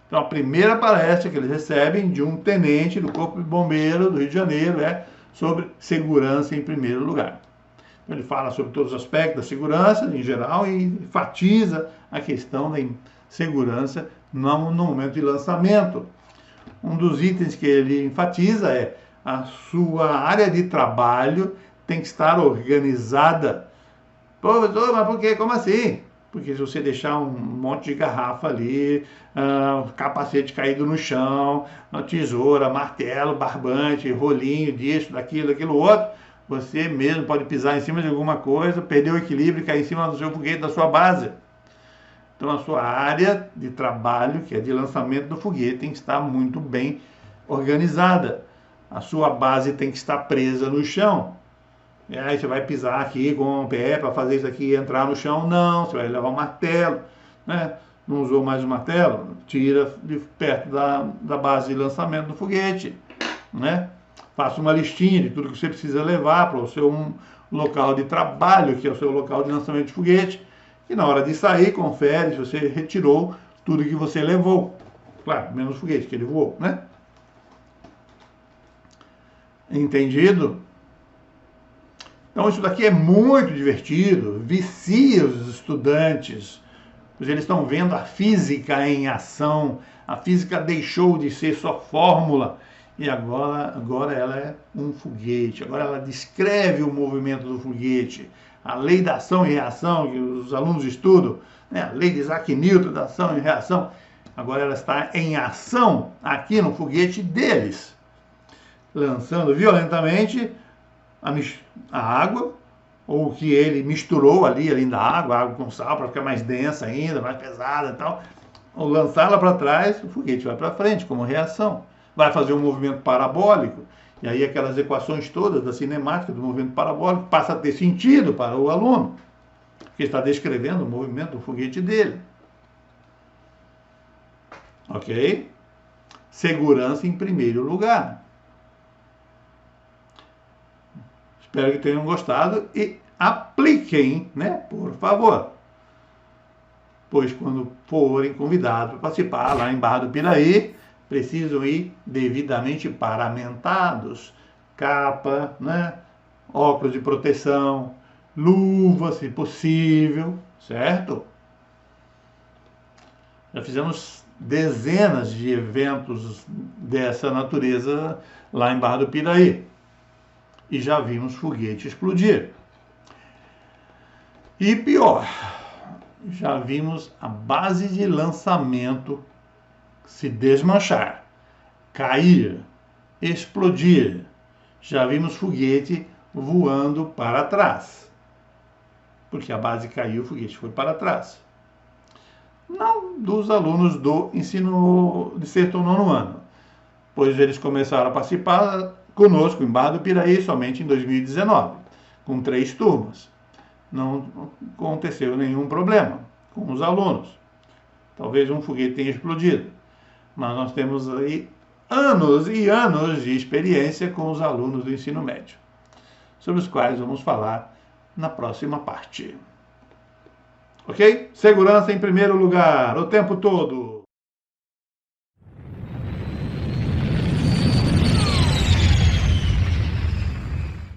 Então, a primeira palestra que eles recebem de um tenente do Corpo de Bombeiro do Rio de Janeiro é sobre segurança em primeiro lugar. Então, ele fala sobre todos os aspectos da segurança em geral e enfatiza a questão da segurança no momento de lançamento. Um dos itens que ele enfatiza é a sua área de trabalho tem que estar organizada. Professor, mas por quê? Como assim? Porque se você deixar um monte de garrafa ali, capacete caído no chão, tesoura, martelo, barbante, rolinho, disso, daquilo outro, você mesmo pode pisar em cima de alguma coisa, perder o equilíbrio e cair em cima do seu foguete, da sua base. Então a sua área de trabalho, que é de lançamento do foguete, tem que estar muito bem organizada. A sua base tem que estar presa no chão. E aí você vai pisar aqui com o pé para fazer isso aqui e entrar no chão? Não, você vai levar um martelo, né? Não usou mais o martelo? Tira de perto da base de lançamento do foguete, né? Faça uma listinha de tudo que você precisa levar para o seu local de trabalho, que é o seu local de lançamento de foguete, e na hora de sair, confere se você retirou tudo que você levou. Claro, menos o foguete que ele voou, né? Entendido? Então isso daqui é muito divertido, vicia os estudantes, pois eles estão vendo a física em ação. A física deixou de ser só fórmula e agora ela é um foguete, agora ela descreve o movimento do foguete. A lei da ação e reação, que os alunos estudam, né? A lei de Isaac Newton da ação e reação, agora ela está em ação aqui no foguete deles, lançando violentamente a água, ou que ele misturou ali além da água com sal para ficar mais densa ainda, mais pesada e tal, ou lançá-la para trás, o foguete vai para frente como reação, vai fazer um movimento parabólico, e aí aquelas equações todas da cinemática do movimento parabólico passa a ter sentido para o aluno, que está descrevendo o movimento do foguete dele. Ok? Segurança em primeiro lugar. Espero que tenham gostado e apliquem, né, por favor. Pois quando forem convidados para participar lá em Barra do Piraí, precisam ir devidamente paramentados. Capa, né, óculos de proteção, luva, se possível, certo? Já fizemos dezenas de eventos dessa natureza lá em Barra do Piraí. E já vimos foguete explodir. E pior, já vimos a base de lançamento se desmanchar, cair, explodir. Já vimos foguete voando para trás. Porque a base caiu, o foguete foi para trás. Não dos alunos do ensino de 6º ou 9º ano, pois eles começaram a participar conosco em Barra do Piraí somente em 2019, com 3 turmas. Não aconteceu nenhum problema com os alunos. Talvez um foguete tenha explodido, mas nós temos aí anos e anos de experiência com os alunos do ensino médio, sobre os quais vamos falar na próxima parte. Ok? Segurança em primeiro lugar, o tempo todo.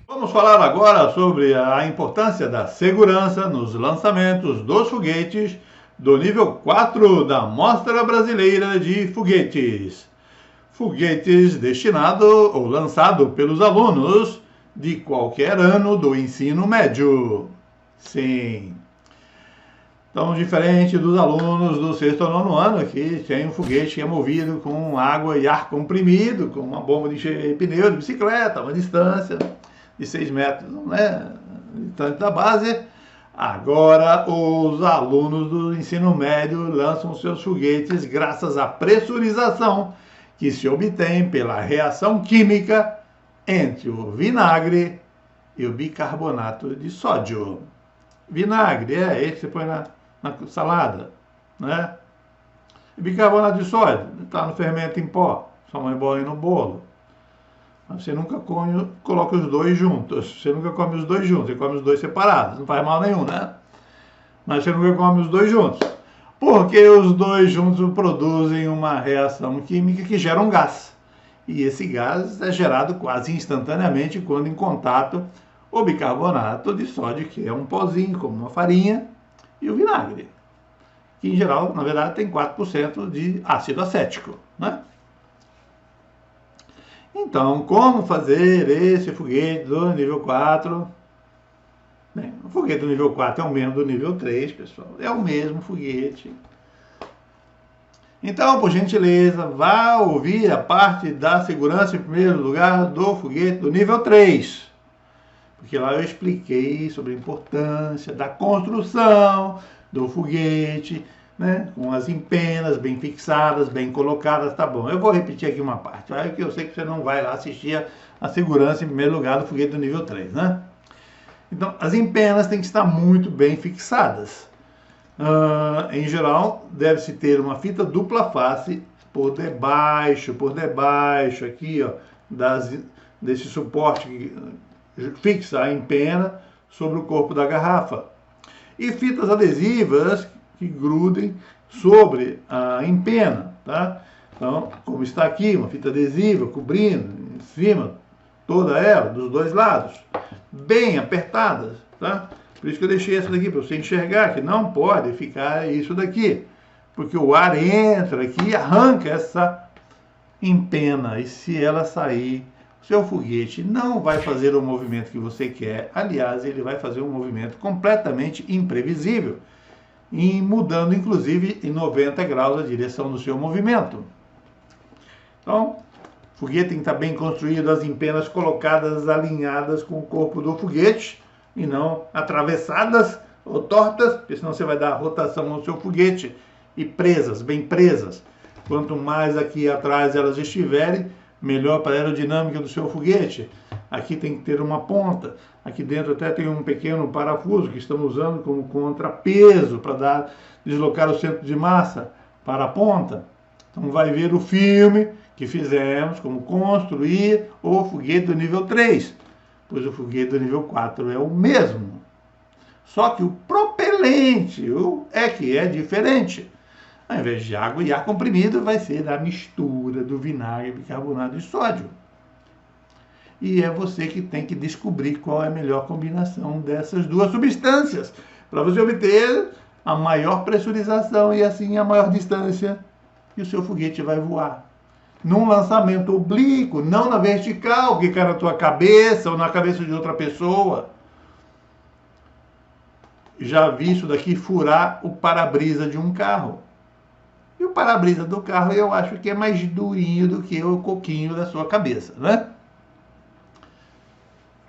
Vamos falar agora sobre a importância da segurança nos lançamentos dos foguetes do nível 4 da Mostra Brasileira de Foguetes. Foguetes destinado ou lançado pelos alunos de qualquer ano do ensino médio. Sim. Então, diferente dos alunos do sexto ou nono ano, que tem um foguete que é movido com água e ar comprimido, com uma bomba de encher pneu de bicicleta, uma distância de 6 metros, né, distante da base. Agora, os alunos do ensino médio lançam seus foguetes graças à pressurização que se obtém pela reação química entre o vinagre e o bicarbonato de sódio. Vinagre é esse que você põe na salada, né? E bicarbonato de sódio está no fermento em pó, sua mãe põe no bolo. Você nunca coloca os dois juntos, você nunca come os dois juntos, você come os dois separados, não faz mal nenhum, né? Mas você nunca come os dois juntos, porque os dois juntos produzem uma reação química que gera um gás. E esse gás é gerado quase instantaneamente quando em contato o bicarbonato de sódio, que é um pozinho, como uma farinha, e o vinagre, que em geral, na verdade, tem 4% de ácido acético, né? Então, como fazer esse foguete do nível 4? Bem, o foguete do nível 4 é o mesmo do nível 3, pessoal. É o mesmo foguete. Então, por gentileza, vá ouvir a parte da segurança em primeiro lugar do foguete do nível 3. Porque lá eu expliquei sobre a importância da construção do foguete, né, com as empenas bem fixadas, bem colocadas, tá bom. Eu vou repetir aqui uma parte, que eu sei que você não vai lá assistir a segurança em primeiro lugar do foguete do nível 3, né? Então, as empenas têm que estar muito bem fixadas. Em geral, deve-se ter uma fita dupla face por debaixo aqui, ó, desse suporte que fixa a empena sobre o corpo da garrafa. E fitas adesivas que grudem sobre a empena, tá? Então, como está aqui, uma fita adesiva cobrindo em cima toda ela, dos dois lados, bem apertadas, tá? Por isso que eu deixei essa daqui, para você enxergar que não pode ficar isso daqui, porque o ar entra aqui e arranca essa empena, e se ela sair, o seu foguete não vai fazer o movimento que você quer. Aliás, ele vai fazer um movimento completamente imprevisível, e mudando inclusive em 90 graus a direção do seu movimento. Então, o foguete tem que estar bem construído, as empenas colocadas, alinhadas com o corpo do foguete, e não atravessadas ou tortas, porque senão você vai dar rotação ao seu foguete, e presas, bem presas. Quanto mais aqui atrás elas estiverem, melhor para a aerodinâmica do seu foguete. Aqui tem que ter uma ponta, aqui dentro até tem um pequeno parafuso que estamos usando como contrapeso para deslocar o centro de massa para a ponta. Então vai ver o filme que fizemos, como construir o foguete do nível 3, pois o foguete do nível 4 é o mesmo. Só que o propelente é que é diferente. Ao invés de água e ar comprimido, vai ser a mistura do vinagre e bicarbonato de sódio. E é você que tem que descobrir qual é a melhor combinação dessas duas substâncias, para você obter a maior pressurização e assim a maior distância que o seu foguete vai voar. Num lançamento oblíquo, não na vertical, que cai na tua cabeça ou na cabeça de outra pessoa. Já vi isso daqui furar o para-brisa de um carro. E o para-brisa do carro eu acho que é mais durinho do que o coquinho da sua cabeça, né?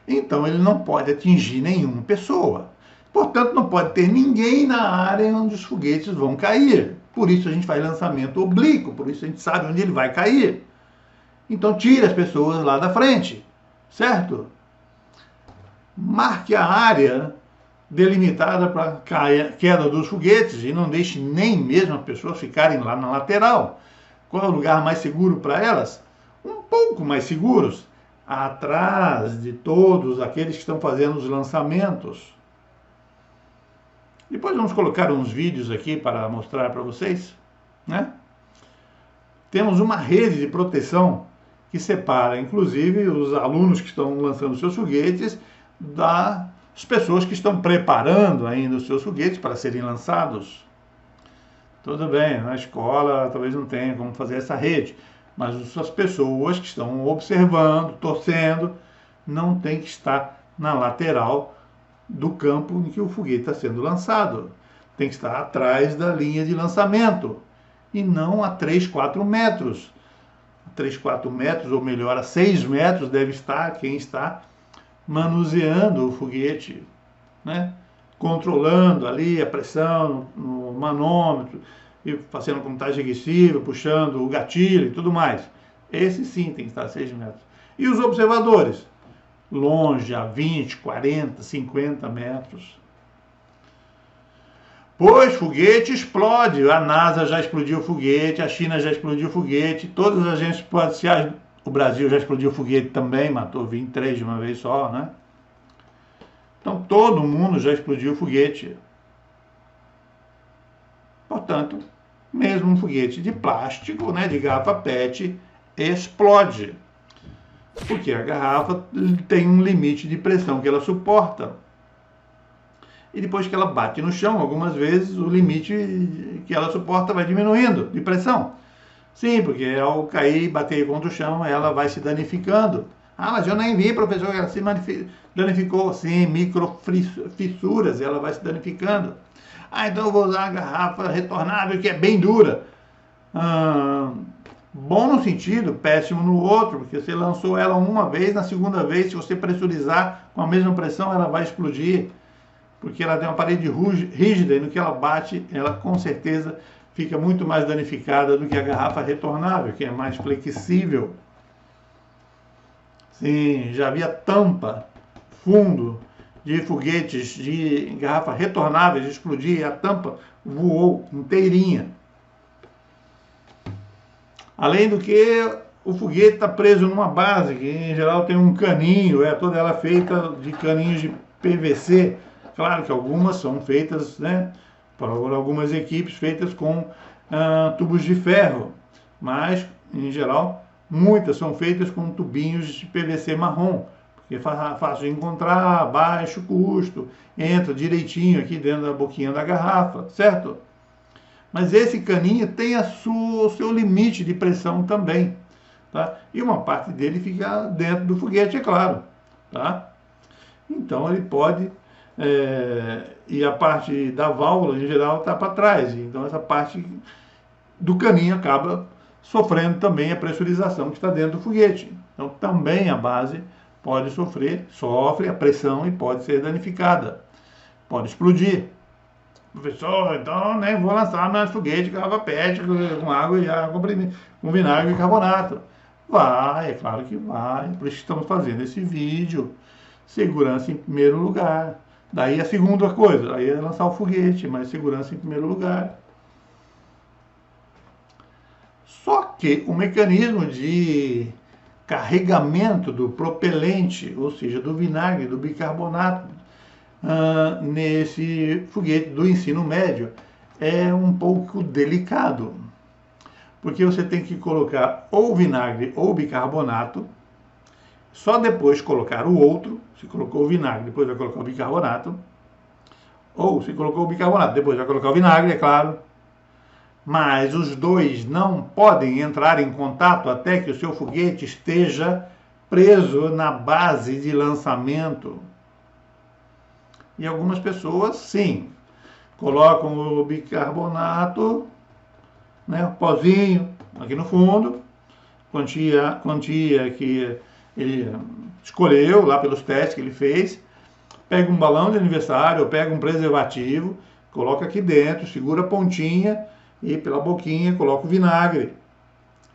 Então ele não pode atingir nenhuma pessoa. Portanto, não pode ter ninguém na área onde os foguetes vão cair. Por isso a gente faz lançamento oblíquo, por isso a gente sabe onde ele vai cair. Então tire as pessoas lá da frente, certo? Marque a área delimitada para a queda dos foguetes e não deixe nem mesmo as pessoas ficarem lá na lateral. Qual é o lugar mais seguro para elas? um pouco mais seguros, atrás de todos aqueles que estão fazendo os lançamentos. Depois vamos colocar uns vídeos aqui para mostrar para vocês, né? Temos uma rede de proteção que separa, inclusive, os alunos que estão lançando seus foguetes das pessoas que estão preparando ainda os seus foguetes para serem lançados. Tudo bem, na escola talvez não tenha como fazer essa rede, mas as pessoas que estão observando, torcendo, não tem que estar na lateral do campo em que o foguete está sendo lançado. Tem que estar atrás da linha de lançamento e não a 3, 4 metros. A 3, 4 metros, ou melhor, a 6 metros deve estar quem está manuseando o foguete, né? Controlando ali a pressão no manômetro, e fazendo contagem regressiva, puxando o gatilho e tudo mais. Esse sim tem que estar a 6 metros. E os observadores? Longe, a 20, 40, 50 metros. Pois foguete explode. A NASA já explodiu o foguete, a China já explodiu o foguete, todas as agências espaciais, o Brasil já explodiu o foguete também, matou 23 de uma vez só, né? Então todo mundo já explodiu o foguete. Portanto, mesmo um foguete de plástico, né, de garrafa PET, explode. Porque a garrafa tem um limite de pressão que ela suporta. E depois que ela bate no chão, algumas vezes o limite que ela suporta vai diminuindo de pressão. Sim, porque ao cair e bater contra o chão, ela vai se danificando. Ah, mas eu nem vi, professor, que ela se danificou. Sim, microfissuras, ela vai se danificando. Ah, então eu vou usar a garrafa retornável, que é bem dura. Bom no sentido, péssimo no outro, porque você lançou ela uma vez, na segunda vez, se você pressurizar com a mesma pressão, ela vai explodir. Porque ela tem uma parede rígida e no que ela bate, ela com certeza fica muito mais danificada do que a garrafa retornável, que é mais flexível. Sim, já havia tampa, fundo de foguetes de garrafa retornáveis explodir e a tampa voou inteirinha. Além do que o foguete está preso numa base, que em geral tem um caninho, toda ela feita de caninhos de PVC. Claro que algumas são feitas, né, por algumas equipes feitas com tubos de ferro, mas em geral muitas são feitas com tubinhos de PVC marrom, porque é fácil de encontrar, baixo custo, entra direitinho aqui dentro da boquinha da garrafa, certo? Mas esse caninho tem o seu limite de pressão também, tá? E uma parte dele fica dentro do foguete, é claro, tá? Então ele pode, e a parte da válvula em geral está para trás, então essa parte do caninho acaba sofrendo também a pressurização que está dentro do foguete. Então também a base pode sofre a pressão e pode ser danificada, pode explodir. Professor, então nem vou lançar mais foguete com água PET, com água e água com vinagre e carbonato. Vai, é claro que vai. Por isso que estamos fazendo esse vídeo. Segurança em primeiro lugar. Daí a segunda coisa, aí é lançar o foguete, mas segurança em primeiro lugar. Só que o mecanismo de carregamento do propelente, ou seja, do vinagre, do bicarbonato, nesse foguete do ensino médio é um pouco delicado, porque você tem que colocar ou vinagre ou bicarbonato, só depois colocar o outro. Se colocou o vinagre, depois vai colocar o bicarbonato, ou se colocou o bicarbonato, depois vai colocar o vinagre, é claro, mas os dois não podem entrar em contato até que o seu foguete esteja preso na base de lançamento. E algumas pessoas, sim, colocam o bicarbonato, né, o pozinho aqui no fundo, quantia que ele escolheu lá pelos testes que ele fez, pega um balão de aniversário, ou pega um preservativo, coloca aqui dentro, segura a pontinha e pela boquinha coloca o vinagre.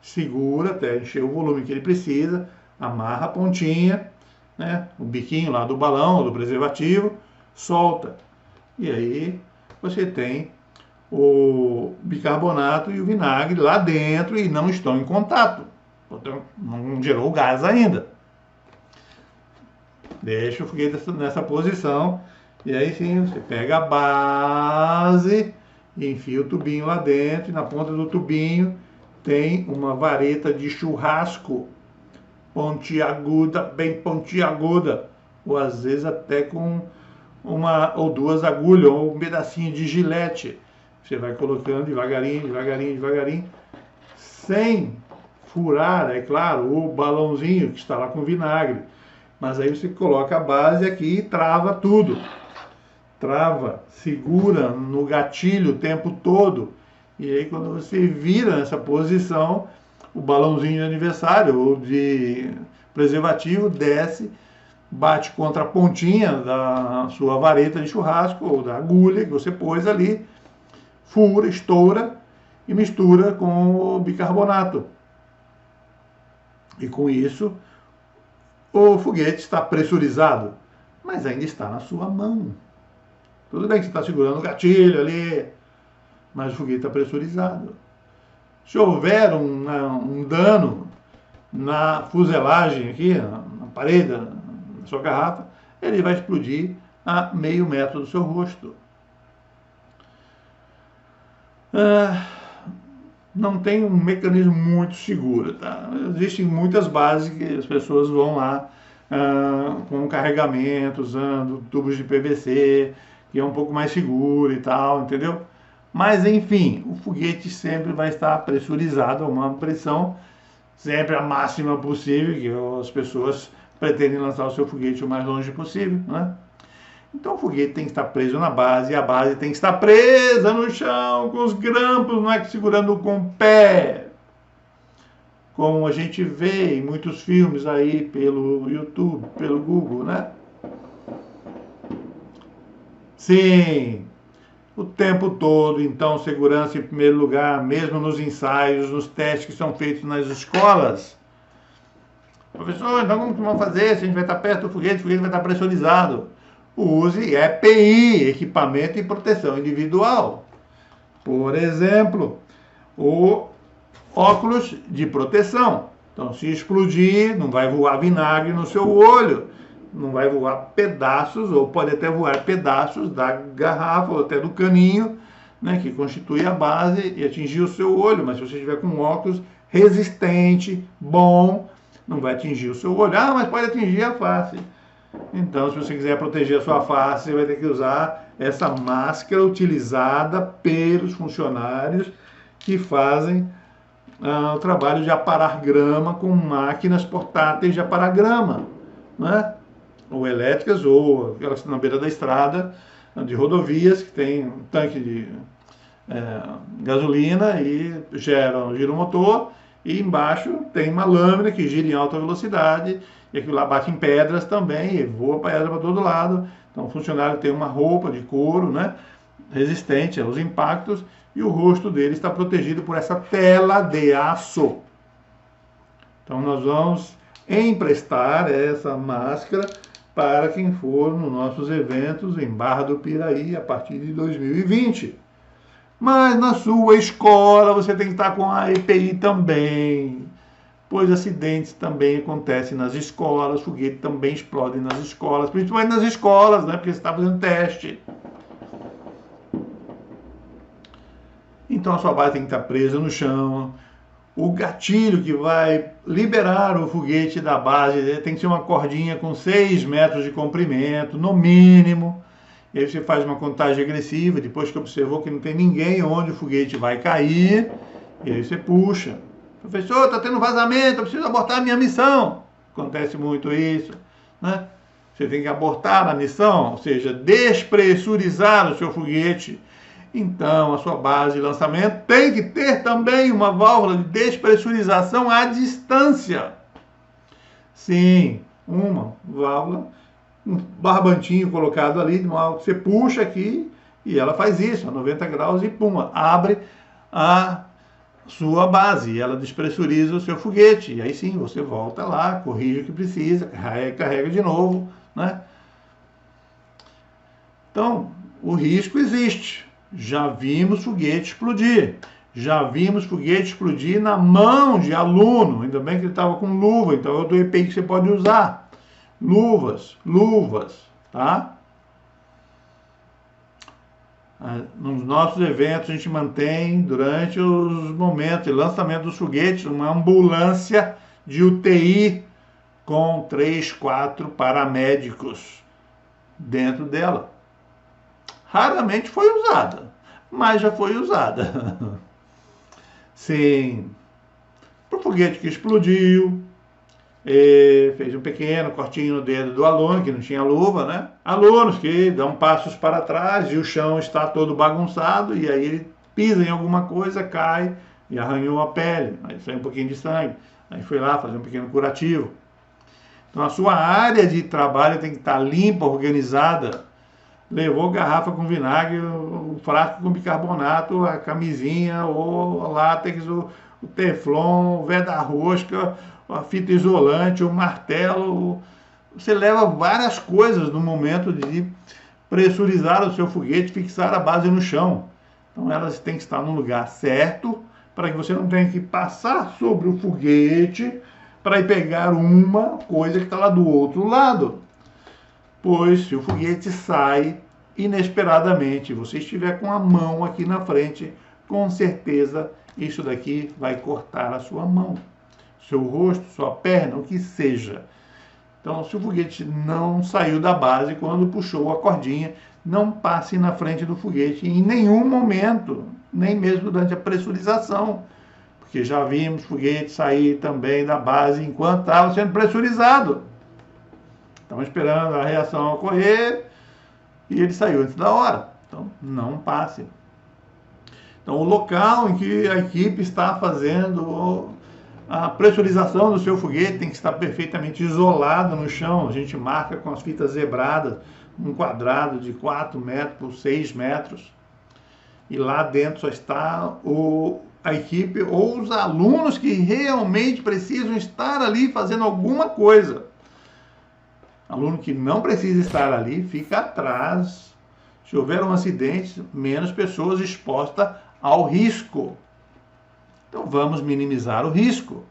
Segura até encher o volume que ele precisa, amarra a pontinha, né, o biquinho lá do balão ou do preservativo, solta. E aí você tem o bicarbonato e o vinagre lá dentro e não estão em contato. Portanto, não gerou gás ainda. Deixa o foguete nessa posição. E aí sim, você pega a base, enfia o tubinho lá dentro. E na ponta do tubinho tem uma vareta de churrasco pontiaguda, bem pontiaguda. Ou às vezes até com uma ou duas agulhas, ou um pedacinho de gilete. Você vai colocando devagarinho, devagarinho, devagarinho, sem furar, é claro, o balãozinho que está lá com vinagre. Mas aí você coloca a base aqui e trava tudo. Trava, segura no gatilho o tempo todo. E aí quando você vira nessa posição, o balãozinho de aniversário ou de preservativo desce, bate contra a pontinha da sua vareta de churrasco ou da agulha que você pôs ali, fura, estoura e mistura com o bicarbonato. E com isso, o foguete está pressurizado, mas ainda está na sua mão. Tudo bem que você está segurando o gatilho ali, mas o foguete está pressurizado. Se houver um dano na fuselagem aqui, na parede da sua garrafa, ele vai explodir a meio metro do seu rosto. Não tem um mecanismo muito seguro, tá? Existem muitas bases que as pessoas vão lá com carregamento, usando tubos de PVC, que é um pouco mais seguro e tal, entendeu? Mas enfim, o foguete sempre vai estar pressurizado a uma pressão sempre a máxima possível, que as pessoas pretendem lançar o seu foguete o mais longe possível, né? Então o foguete tem que estar preso na base, e a base tem que estar presa no chão, com os grampos, não é que segurando com o pé. Como a gente vê em muitos filmes aí pelo YouTube, pelo Google, né? Sim, o tempo todo, então, segurança em primeiro lugar, mesmo nos ensaios, nos testes que são feitos nas escolas. Professor, então como que vamos fazer? Se a gente vai estar perto do foguete vai estar pressurizado. Use EPI, equipamento de proteção individual. Por exemplo, o óculos de proteção. Então, se explodir, não vai voar vinagre no seu olho, não vai voar pedaços, ou pode até voar pedaços da garrafa ou até do caninho, né, que constitui a base e atingir o seu olho. Mas se você estiver com um óculos resistente, bom, não vai atingir o seu olho. Ah, mas pode atingir a face. Então, se você quiser proteger a sua face, você vai ter que usar essa máscara utilizada pelos funcionários que fazem o trabalho de aparar grama com máquinas portáteis de aparar grama, né? Ou elétricas, ou aquelas na beira da estrada, de rodovias, que tem um tanque de gasolina e gira o motor, e embaixo tem uma lâmina que gira em alta velocidade, e aquilo lá bate em pedras também, e voa pedra para todo lado. Então o funcionário tem uma roupa de couro, né, resistente aos impactos, e o rosto dele está protegido por essa tela de aço. Então nós vamos emprestar essa máscara para quem for nos nossos eventos em Barra do Piraí a partir de 2020. Mas na sua escola você tem que estar com a EPI também, pois acidentes também acontecem nas escolas, foguetes também explodem nas escolas, principalmente nas escolas, né, porque você está fazendo teste. Então a sua base tem que estar presa no chão. O gatilho que vai liberar o foguete da base tem que ser uma cordinha com 6 metros de comprimento, no mínimo. E aí você faz uma contagem regressiva, depois que observou que não tem ninguém onde o foguete vai cair, e aí você puxa. Professor, está tendo vazamento, eu preciso abortar a minha missão. Acontece muito isso, né? Você tem que abortar a missão, ou seja, despressurizar o seu foguete. Então, a sua base de lançamento tem que ter também uma válvula de despressurização à distância. Sim, uma válvula, um barbantinho colocado ali, você puxa aqui e ela faz isso, a 90 graus e pum, abre a sua base e ela despressuriza o seu foguete. E aí sim, você volta lá, corrige o que precisa, carrega de novo, né? Então, o risco existe. Já vimos foguete explodir. Já vimos foguete explodir na mão de aluno. Ainda bem que ele estava com luva, então é outro EPI que você pode usar. Luvas, tá? Nos nossos eventos a gente mantém, durante os momentos de lançamento dos foguetes, uma ambulância de UTI com 3, 4 paramédicos dentro dela. Raramente foi usada, mas já foi usada. Sim, para o foguete que explodiu, fez um pequeno cortinho no dedo do aluno, que não tinha luva, né? Alunos que dão passos para trás e o chão está todo bagunçado, e aí ele pisa em alguma coisa, cai e arranhou a pele, aí saiu um pouquinho de sangue. Aí foi lá fazer um pequeno curativo. Então a sua área de trabalho tem que estar limpa, organizada. Levou garrafa com vinagre, o frasco com bicarbonato, a camisinha, o látex, o teflon, o veda-rosca, a fita isolante, o martelo. Você leva várias coisas no momento de pressurizar o seu foguete, fixar a base no chão. Então elas têm que estar no lugar certo, para que você não tenha que passar sobre o foguete para ir pegar uma coisa que está lá do outro lado. Pois se o foguete sai inesperadamente, você estiver com a mão aqui na frente, com certeza isso daqui vai cortar a sua mão, seu rosto, sua perna, o que seja. Então, se o foguete não saiu da base quando puxou a cordinha, não passe na frente do foguete em nenhum momento, nem mesmo durante a pressurização, porque já vimos foguete sair também da base enquanto estava sendo pressurizado. Estamos esperando a reação ocorrer e ele saiu antes da hora. Então, não passe. Então, o local em que a equipe está fazendo a pressurização do seu foguete tem que estar perfeitamente isolado no chão. A gente marca com as fitas zebradas um quadrado de 4 metros por 6 metros. E lá dentro só está a equipe ou os alunos que realmente precisam estar ali fazendo alguma coisa. Aluno que não precisa estar ali, fica atrás. Se houver um acidente, menos pessoas expostas ao risco. Então vamos minimizar o risco.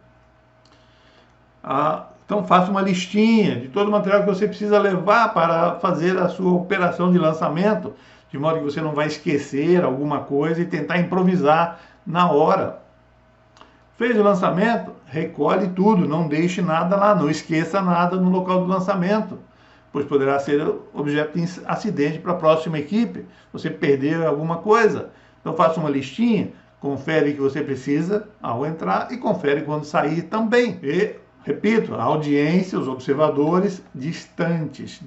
Então faça uma listinha de todo o material que você precisa levar para fazer a sua operação de lançamento, de modo que você não vai esquecer alguma coisa e tentar improvisar na hora. Fez o lançamento? Recolhe tudo, não deixe nada lá, não esqueça nada no local do lançamento, pois poderá ser objeto de acidente para a próxima equipe, você perder alguma coisa. Então faça uma listinha, confere o que você precisa ao entrar e confere quando sair também. E, repito, a audiência, os observadores, distantes,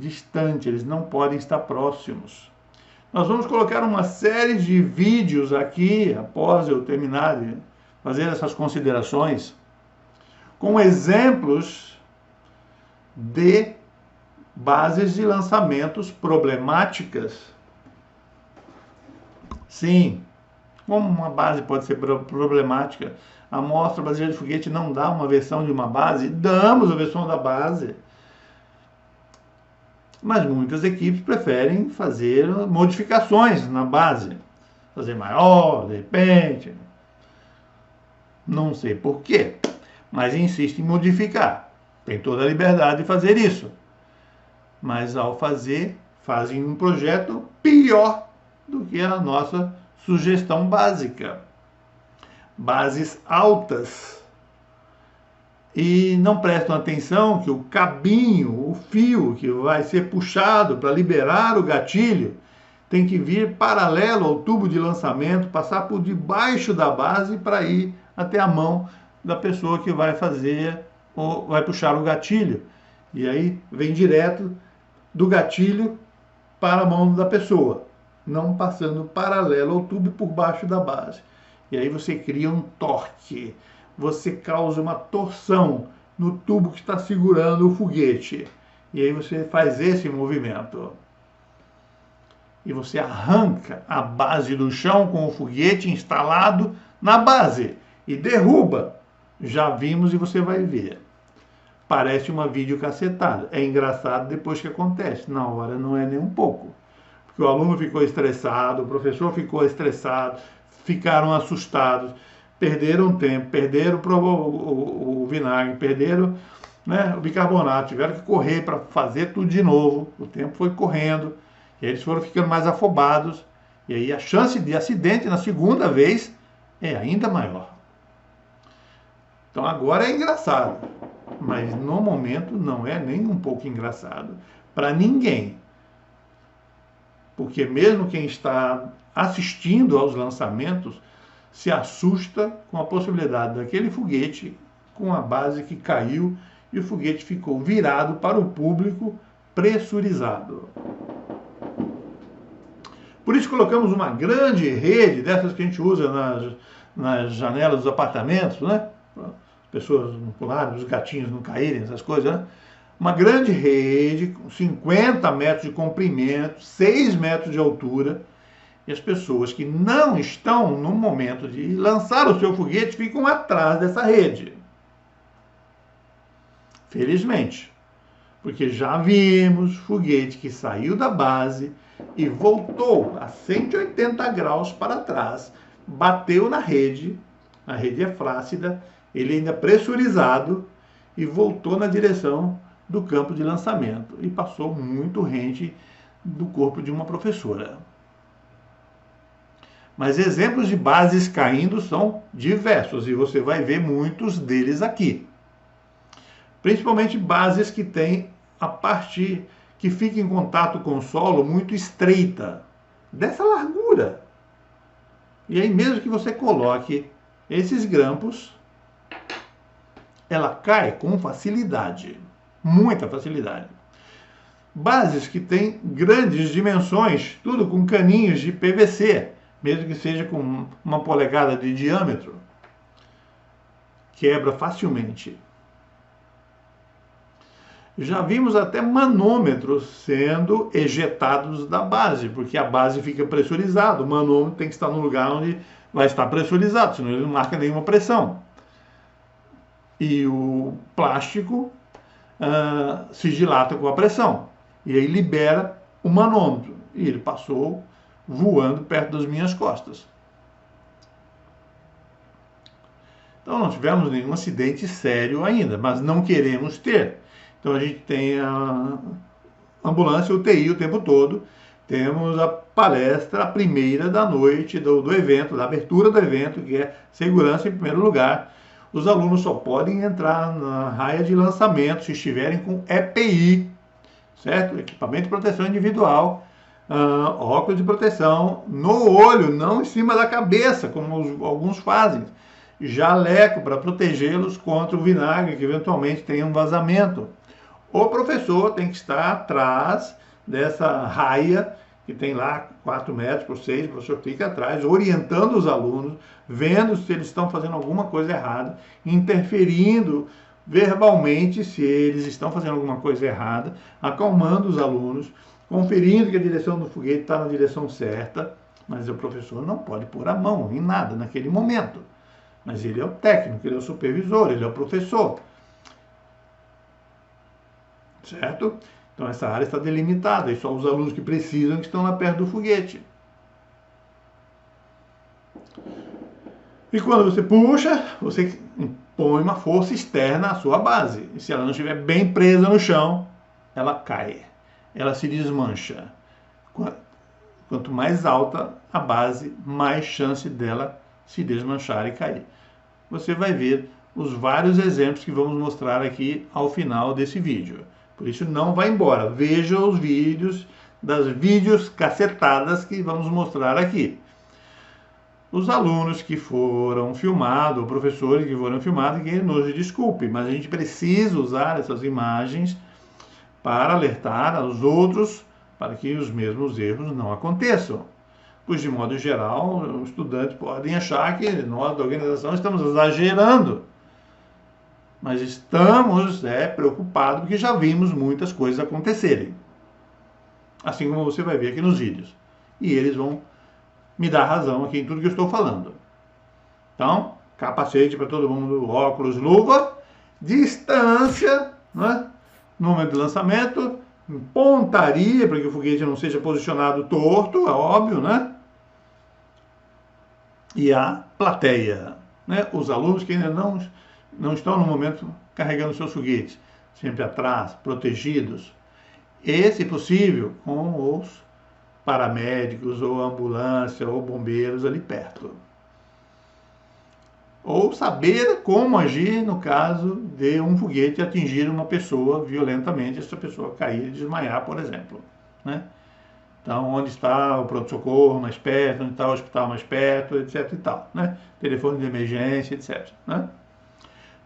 eles não podem estar próximos. Nós vamos colocar uma série de vídeos aqui, após eu terminar de fazer essas considerações, com exemplos de bases de lançamentos problemáticas. Sim, como uma base pode ser problemática? A amostra brasileira de foguete não dá uma versão de uma base? Damos a versão da base. Mas muitas equipes preferem fazer modificações na base. Fazer maior, de repente. Não sei por quê, mas insiste em modificar. Tem toda a liberdade de fazer isso. Mas ao fazer, fazem um projeto pior do que a nossa sugestão básica. Bases altas. E não prestam atenção que o cabinho, o fio que vai ser puxado para liberar o gatilho, tem que vir paralelo ao tubo de lançamento, passar por debaixo da base para ir até a mão da pessoa que vai fazer ou vai puxar o gatilho. E aí vem direto do gatilho para a mão da pessoa, não passando paralelo ao tubo por baixo da base. E aí você cria um torque, você causa uma torção no tubo que está segurando o foguete. E aí você faz esse movimento. E você arranca a base do chão com o foguete instalado na base e derruba. Já vimos e você vai ver. Parece uma videocacetada. É engraçado depois que acontece. Na hora não é nem um pouco. porque o aluno ficou estressado, o professor ficou estressado, ficaram assustados, perderam tempo, perderam o vinagre, perderam, né, o bicarbonato, tiveram que correr para fazer tudo de novo, o tempo foi correndo, e aí eles foram ficando mais afobados, e aí a chance de acidente na segunda vez é ainda maior. Então agora é engraçado, mas no momento não é nem um pouco engraçado para ninguém. Porque mesmo quem está assistindo aos lançamentos se assusta com a possibilidade daquele foguete com a base que caiu e o foguete ficou virado para o público pressurizado. Por isso colocamos uma grande rede dessas que a gente usa nas janelas dos apartamentos, né? As pessoas não pularem, os gatinhos não caírem, essas coisas, né? Uma grande rede com 50 metros de comprimento, 6 metros de altura, e as pessoas que não estão no momento de lançar o seu foguete ficam atrás dessa rede. Felizmente, porque já vimos foguete que saiu da base e voltou a 180 graus para trás, bateu na rede, a rede é flácida, ele ainda pressurizado e voltou na direção do campo de lançamento e passou muito rente do corpo de uma professora. Mas exemplos de bases caindo são diversos e você vai ver muitos deles aqui. Principalmente bases que têm a parte que fica em contato com o solo muito estreita, dessa largura. E aí mesmo que você coloque esses grampos, ela cai com facilidade, muita facilidade. Bases que têm grandes dimensões, tudo com caninhos de PVC, mesmo que seja com 1 polegada de diâmetro, quebra facilmente. Já vimos até manômetros sendo ejetados da base, porque a base fica pressurizada, o manômetro tem que estar no lugar onde vai estar pressurizado, senão ele não marca nenhuma pressão. E o plástico se dilata com a pressão, e aí libera o manômetro, e ele passou voando perto das minhas costas. Então não tivemos nenhum acidente sério ainda, mas não queremos ter. Então a gente tem a ambulância UTI o tempo todo, temos a palestra, a primeira da noite do evento, da abertura do evento, que é segurança em primeiro lugar. Os alunos só podem entrar na raia de lançamento se estiverem com EPI, certo? Equipamento de proteção individual, óculos de proteção no olho, não em cima da cabeça, como alguns fazem. Jaleco para protegê-los contra o vinagre, que eventualmente tenha um vazamento. O professor tem que estar atrás dessa raia, que tem lá 4 metros por 6, o professor fica atrás, orientando os alunos, vendo se eles estão fazendo alguma coisa errada, interferindo verbalmente se eles estão fazendo alguma coisa errada, acalmando os alunos, conferindo que a direção do foguete está na direção certa, mas o professor não pode pôr a mão em nada naquele momento. Mas ele é o técnico, ele é o supervisor, ele é o professor. Certo? Então essa área está delimitada, e só os alunos que precisam que estão lá perto do foguete. E quando você puxa, você impõe uma força externa à sua base. E se ela não estiver bem presa no chão, ela cai, ela se desmancha. Quanto mais alta a base, mais chance dela se desmanchar e cair. Você vai ver os vários exemplos que vamos mostrar aqui ao final desse vídeo. Por isso não vá embora, veja os vídeos das vídeos cacetadas que vamos mostrar aqui. Os alunos que foram filmados, professores que foram filmados, que nos desculpe, mas a gente precisa usar essas imagens para alertar aos outros para que os mesmos erros não aconteçam. Pois, de modo geral, os estudantes podem achar que nós da organização estamos exagerando. Mas estamos preocupados porque já vimos muitas coisas acontecerem. Assim como você vai ver aqui nos vídeos. E eles vão me dar razão aqui em tudo que eu estou falando. Então, capacete para todo mundo, óculos, luva, distância, né? Número de lançamento, pontaria, para que o foguete não seja posicionado torto, é óbvio, né? E a plateia, né? Os alunos que ainda não estão no momento carregando seus foguetes, sempre atrás, protegidos. E, se possível, com os paramédicos, ou ambulância, ou bombeiros ali perto. Ou saber como agir no caso de um foguete atingir uma pessoa violentamente, essa pessoa cair e desmaiar, por exemplo, né? Então, onde está o pronto-socorro mais perto, onde está o hospital mais perto, etc e tal, né? Telefone de emergência, etc, né?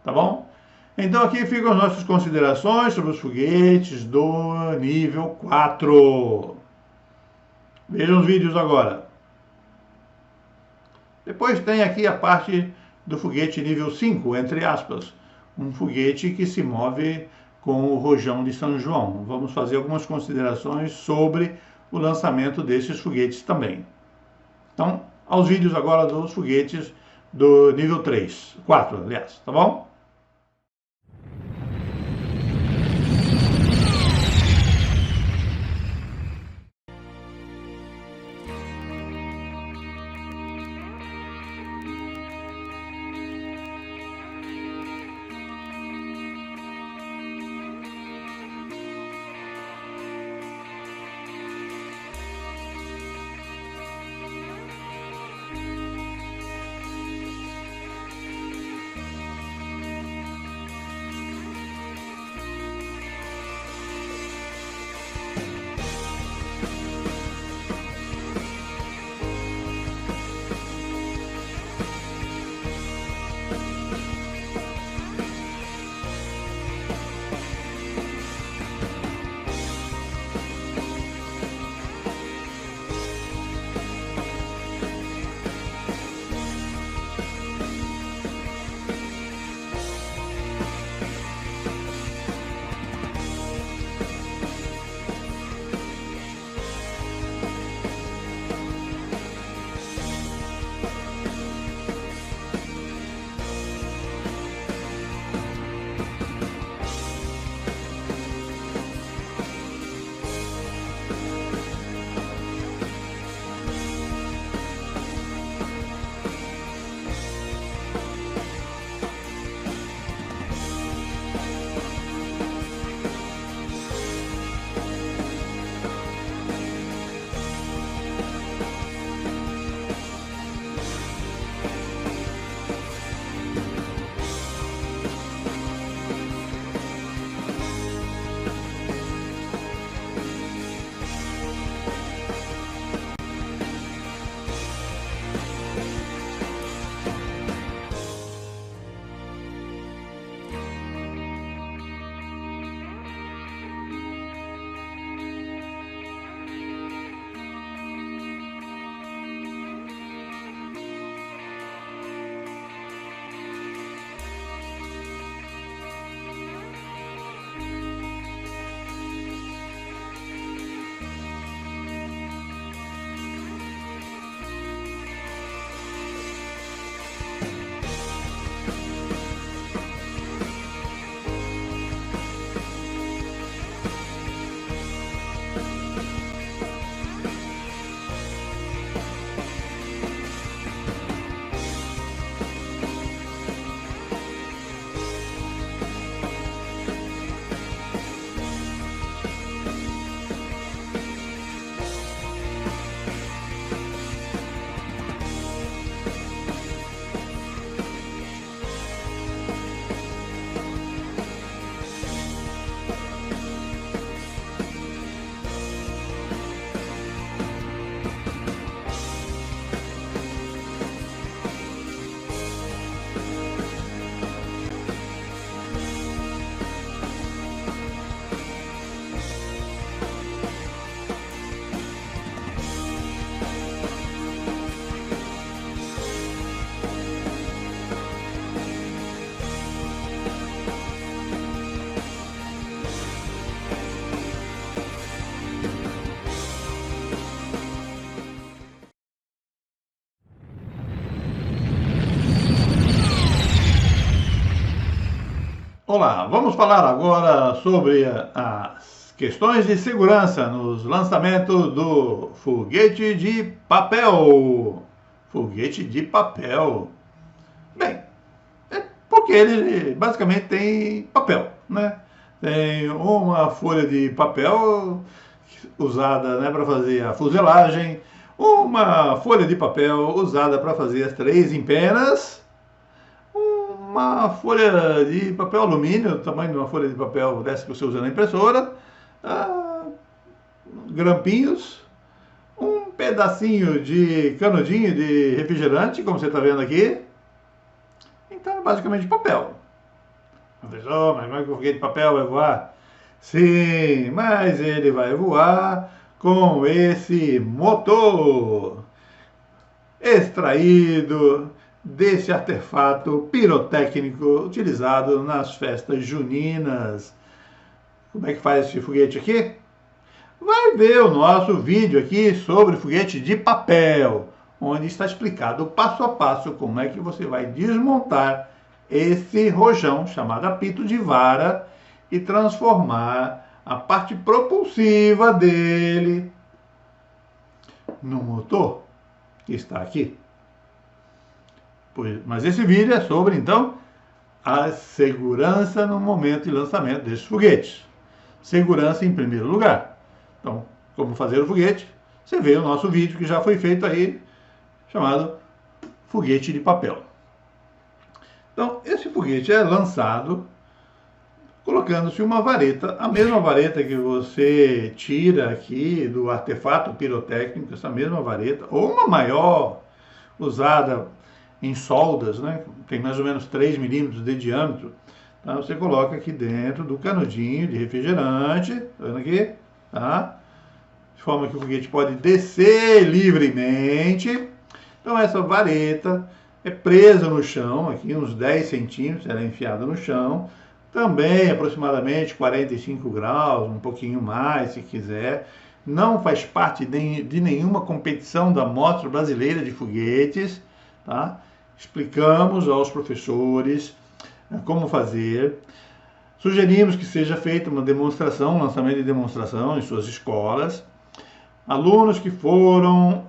Tá bom? Então, aqui ficam as nossas considerações sobre os foguetes do nível 4. Vejam os vídeos agora. Depois tem aqui a parte do foguete nível 5, entre aspas, um foguete que se move com o rojão de São João. Vamos fazer algumas considerações sobre o lançamento desses foguetes também. Então, aos vídeos agora dos foguetes do nível 3, 4, aliás, tá bom? Olá, vamos falar agora sobre as questões de segurança nos lançamentos do foguete de papel. Foguete de papel. Bem, é porque ele basicamente tem papel, né? Tem uma folha de papel usada, né, para fazer a fuselagem, uma folha de papel usada para fazer as 3 empenas, uma folha de papel alumínio, o tamanho de uma folha de papel dessa que você usa na impressora, grampinhos, um pedacinho de canudinho de refrigerante, como você está vendo aqui. Então é basicamente papel. Professor, mas como é que o foguete de papel vai voar? Sim, mas ele vai voar com esse motor extraído desse artefato pirotécnico utilizado nas festas juninas. Como é que faz esse foguete aqui? Vai ver o nosso vídeo aqui sobre foguete de papel, onde está explicado passo a passo como é que você vai desmontar esse rojão chamado apito de vara e transformar a parte propulsiva dele no motor que está aqui. Mas esse vídeo é sobre, então, a segurança no momento de lançamento desses foguetes. Segurança em primeiro lugar. Então, como fazer o foguete, você vê o nosso vídeo que já foi feito aí, chamado foguete de papel. Então, esse foguete é lançado colocando-se uma vareta, a mesma vareta que você tira aqui do artefato pirotécnico, essa mesma vareta, ou uma maior, usada em soldas, né? Tem mais ou menos 3 milímetros de diâmetro. Tá? Você coloca aqui dentro do canudinho de refrigerante, tá vendo aqui? Tá? De forma que o foguete pode descer livremente. Então essa vareta é presa no chão, aqui uns 10 centímetros, ela é enfiada no chão, também aproximadamente 45 graus, um pouquinho mais se quiser. Não faz parte de nenhuma competição da Mostra Brasileira de Foguetes, tá? Explicamos aos professores como fazer. Sugerimos que seja feita uma demonstração, um lançamento de demonstração em suas escolas. Alunos que foram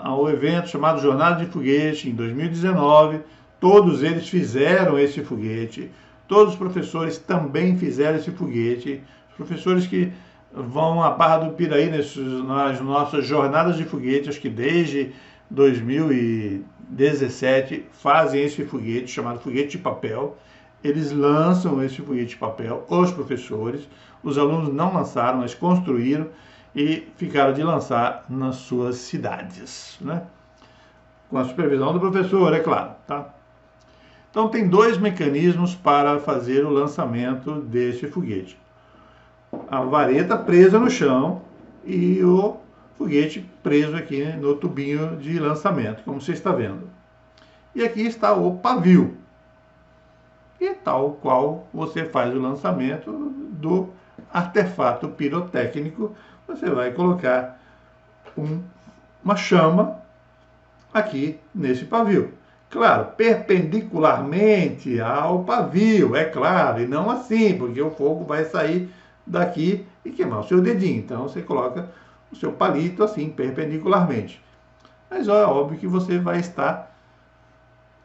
ao evento chamado Jornada de Foguete em 2019, todos eles fizeram esse foguete. Todos os professores também fizeram esse foguete. Os professores que vão à Barra do Piraí nas nossas jornadas de foguete, acho que desde 2017, fazem esse foguete chamado foguete de papel. Eles lançam esse foguete de papel, os professores. Os alunos não lançaram, mas construíram e ficaram de lançar nas suas cidades, né? Com a supervisão do professor, é claro, tá? Então tem 2 mecanismos para fazer o lançamento desse foguete. A vareta presa no chão e o foguete preso aqui no tubinho de lançamento, como você está vendo. E aqui está o pavio. E tal qual você faz o lançamento do artefato pirotécnico, você vai colocar uma chama aqui nesse pavio. Claro, perpendicularmente ao pavio, é claro, e não assim, porque o fogo vai sair daqui e queimar o seu dedinho. Então você coloca o seu palito assim, perpendicularmente. Mas é óbvio que você vai estar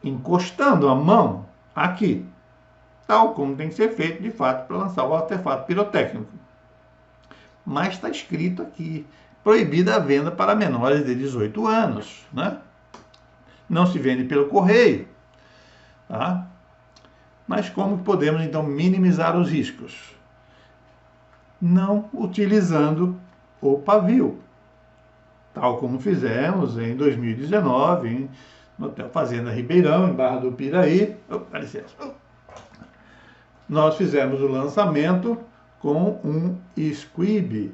encostando a mão aqui, tal como tem que ser feito de fato para lançar o artefato pirotécnico. Mas está escrito aqui, proibida a venda para menores de 18 anos, né? Não se vende pelo correio, tá? Mas como podemos então minimizar os riscos? Não utilizando o pavio, tal como fizemos em 2019 no Hotel Fazenda Ribeirão, em Barra do Piraí. Dá licença. Nós fizemos o lançamento com um squib.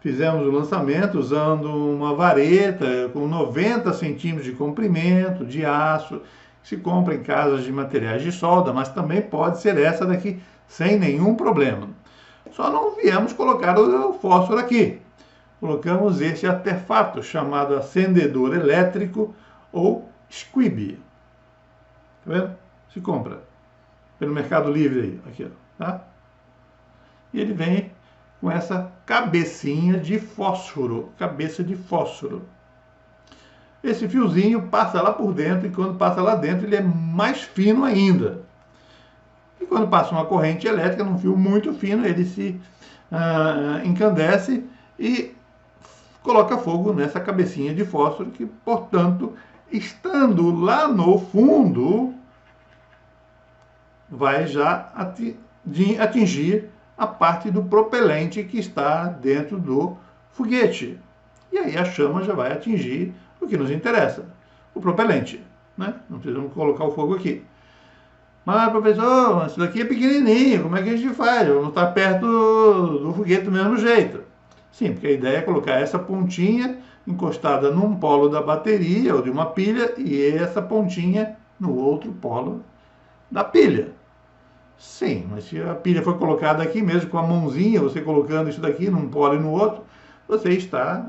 Fizemos o lançamento usando uma vareta com 90 centímetros de comprimento, de aço, que se compra em casas de materiais de solda, mas também pode ser essa daqui, sem nenhum problema. Só não viemos colocar o fósforo aqui. Colocamos esse artefato chamado acendedor elétrico ou squib. Tá vendo? Se compra pelo Mercado Livre aí, aqui, tá? E ele vem com essa cabecinha de fósforo, cabeça de fósforo. Esse fiozinho passa lá por dentro e quando passa lá dentro ele é mais fino ainda. E quando passa uma corrente elétrica num fio muito fino, ele se encandece e coloca fogo nessa cabecinha de fósforo que, portanto, estando lá no fundo, vai já atingir a parte do propelente que está dentro do foguete. E aí a chama já vai atingir o que nos interessa, o propelente. Né? Não precisamos colocar o fogo aqui. Mas, professor, isso daqui é pequenininho, como é que a gente faz? Vamos estar perto do foguete do mesmo jeito. Sim, porque a ideia é colocar essa pontinha encostada num polo da bateria ou de uma pilha e essa pontinha no outro polo da pilha. Sim, mas se a pilha for colocada aqui mesmo com a mãozinha, você colocando isso daqui num polo e no outro, você está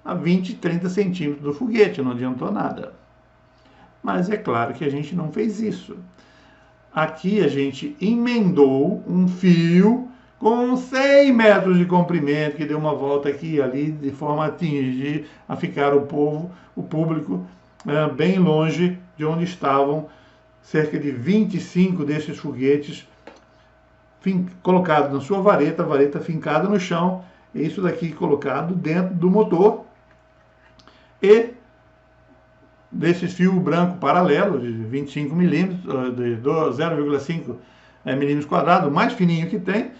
a 20, 30 centímetros do foguete, não adiantou nada. Mas é claro que a gente não fez isso. Aqui a gente emendou um fio com 100 metros de comprimento, que deu uma volta aqui e ali, de forma a atingir, a ficar o público, bem longe de onde estavam cerca de 25 desses foguetes colocados na sua vareta, a vareta fincada no chão, e isso daqui colocado dentro do motor, e desses fio branco paralelo, de 25 milímetros, de 0,5 milímetros quadrados, o mais fininho que tem,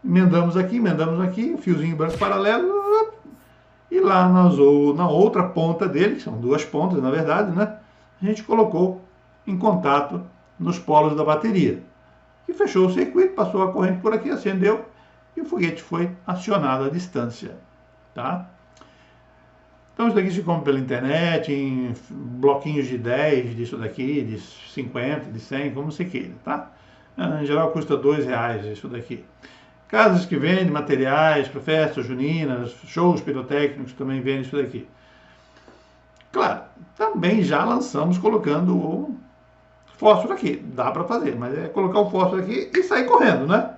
emendamos aqui, fiozinho branco paralelo, e lá na outra ponta dele, que são duas pontas na verdade, né, a gente colocou em contato nos polos da bateria. E fechou o circuito, passou a corrente por aqui, acendeu, e o foguete foi acionado à distância. Tá? Então isso daqui se compra pela internet, em bloquinhos de 10, disso daqui, de 50, de 100, como você queira, tá? Em geral custa R$2 isso daqui. Casas que vendem materiais para festas juninas, shows pirotécnicos também vendem isso daqui. Claro, também já lançamos colocando o fósforo aqui. Dá para fazer, mas é colocar o fósforo aqui e sair correndo, né?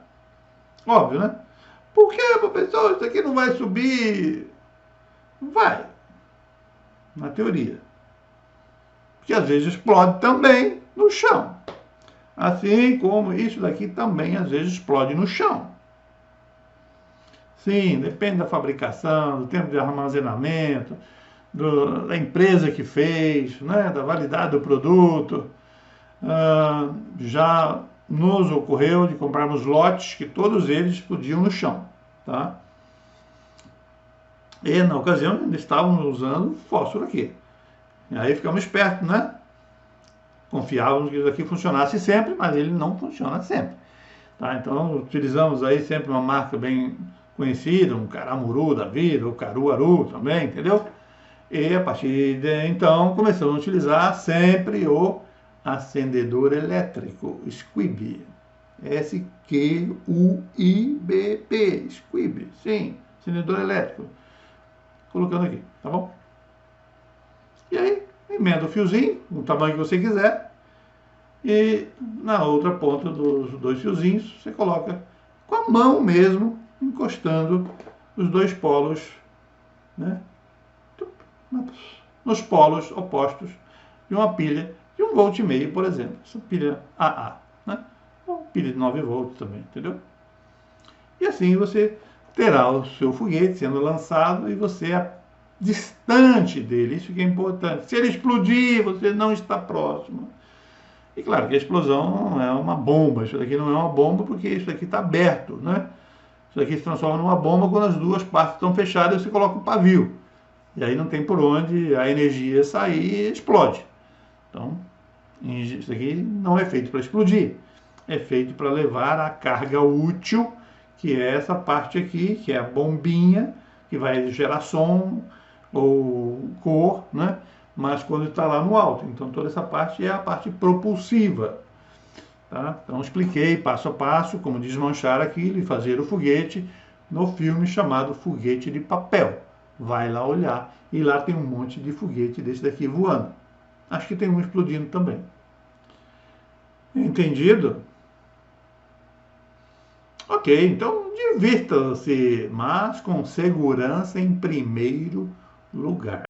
Óbvio, né? Por que, professor? Isso aqui não vai subir? Vai. Na teoria. Porque às vezes explode também no chão. Assim como isso daqui também às vezes explode no chão. Sim, depende da fabricação, do tempo de armazenamento, da empresa que fez, né, da validade do produto. Já nos ocorreu de comprarmos lotes que todos eles explodiam no chão. Tá? E na ocasião ainda estávamos usando fósforo aqui. E aí ficamos espertos, né? Confiávamos que isso aqui funcionasse sempre, mas ele não funciona sempre. Tá? Então utilizamos aí sempre uma marca bem conhecida, um Caramuru da vida, ou Caruaru também, entendeu? E a partir de então começamos a utilizar sempre o acendedor elétrico, Squib. S-Q-U-I-B-P, Squib, sim, acendedor elétrico. Colocando aqui, tá bom? E aí, emenda o fiozinho, o tamanho que você quiser, e na outra ponta dos dois fiozinhos, você coloca com a mão mesmo, encostando os dois polos, né, nos polos opostos de uma pilha de 1,5 V, por exemplo. Essa pilha AA, né? Ou pilha de 9 volts também, entendeu? E assim você terá o seu foguete sendo lançado e você é distante dele. Isso que é importante. Se ele explodir, você não está próximo. E claro que a explosão não é uma bomba. Isso daqui não é uma bomba porque isso aqui está aberto, né? Isso aqui se transforma numa bomba quando as duas partes estão fechadas e você coloca um pavio. E aí não tem por onde a energia sair e explode. Então, isso aqui não é feito para explodir. É feito para levar a carga útil, que é essa parte aqui, que é a bombinha, que vai gerar som ou cor, né? Mas quando está lá no alto. Então toda essa parte é a parte propulsiva. Tá? Então expliquei passo a passo como desmanchar aquilo e fazer o foguete no filme chamado Foguete de Papel. Vai lá olhar e lá tem um monte de foguete desse daqui voando. Acho que tem um explodindo também. Entendido? Ok. Ok, então divirta-se, mas com segurança em primeiro lugar.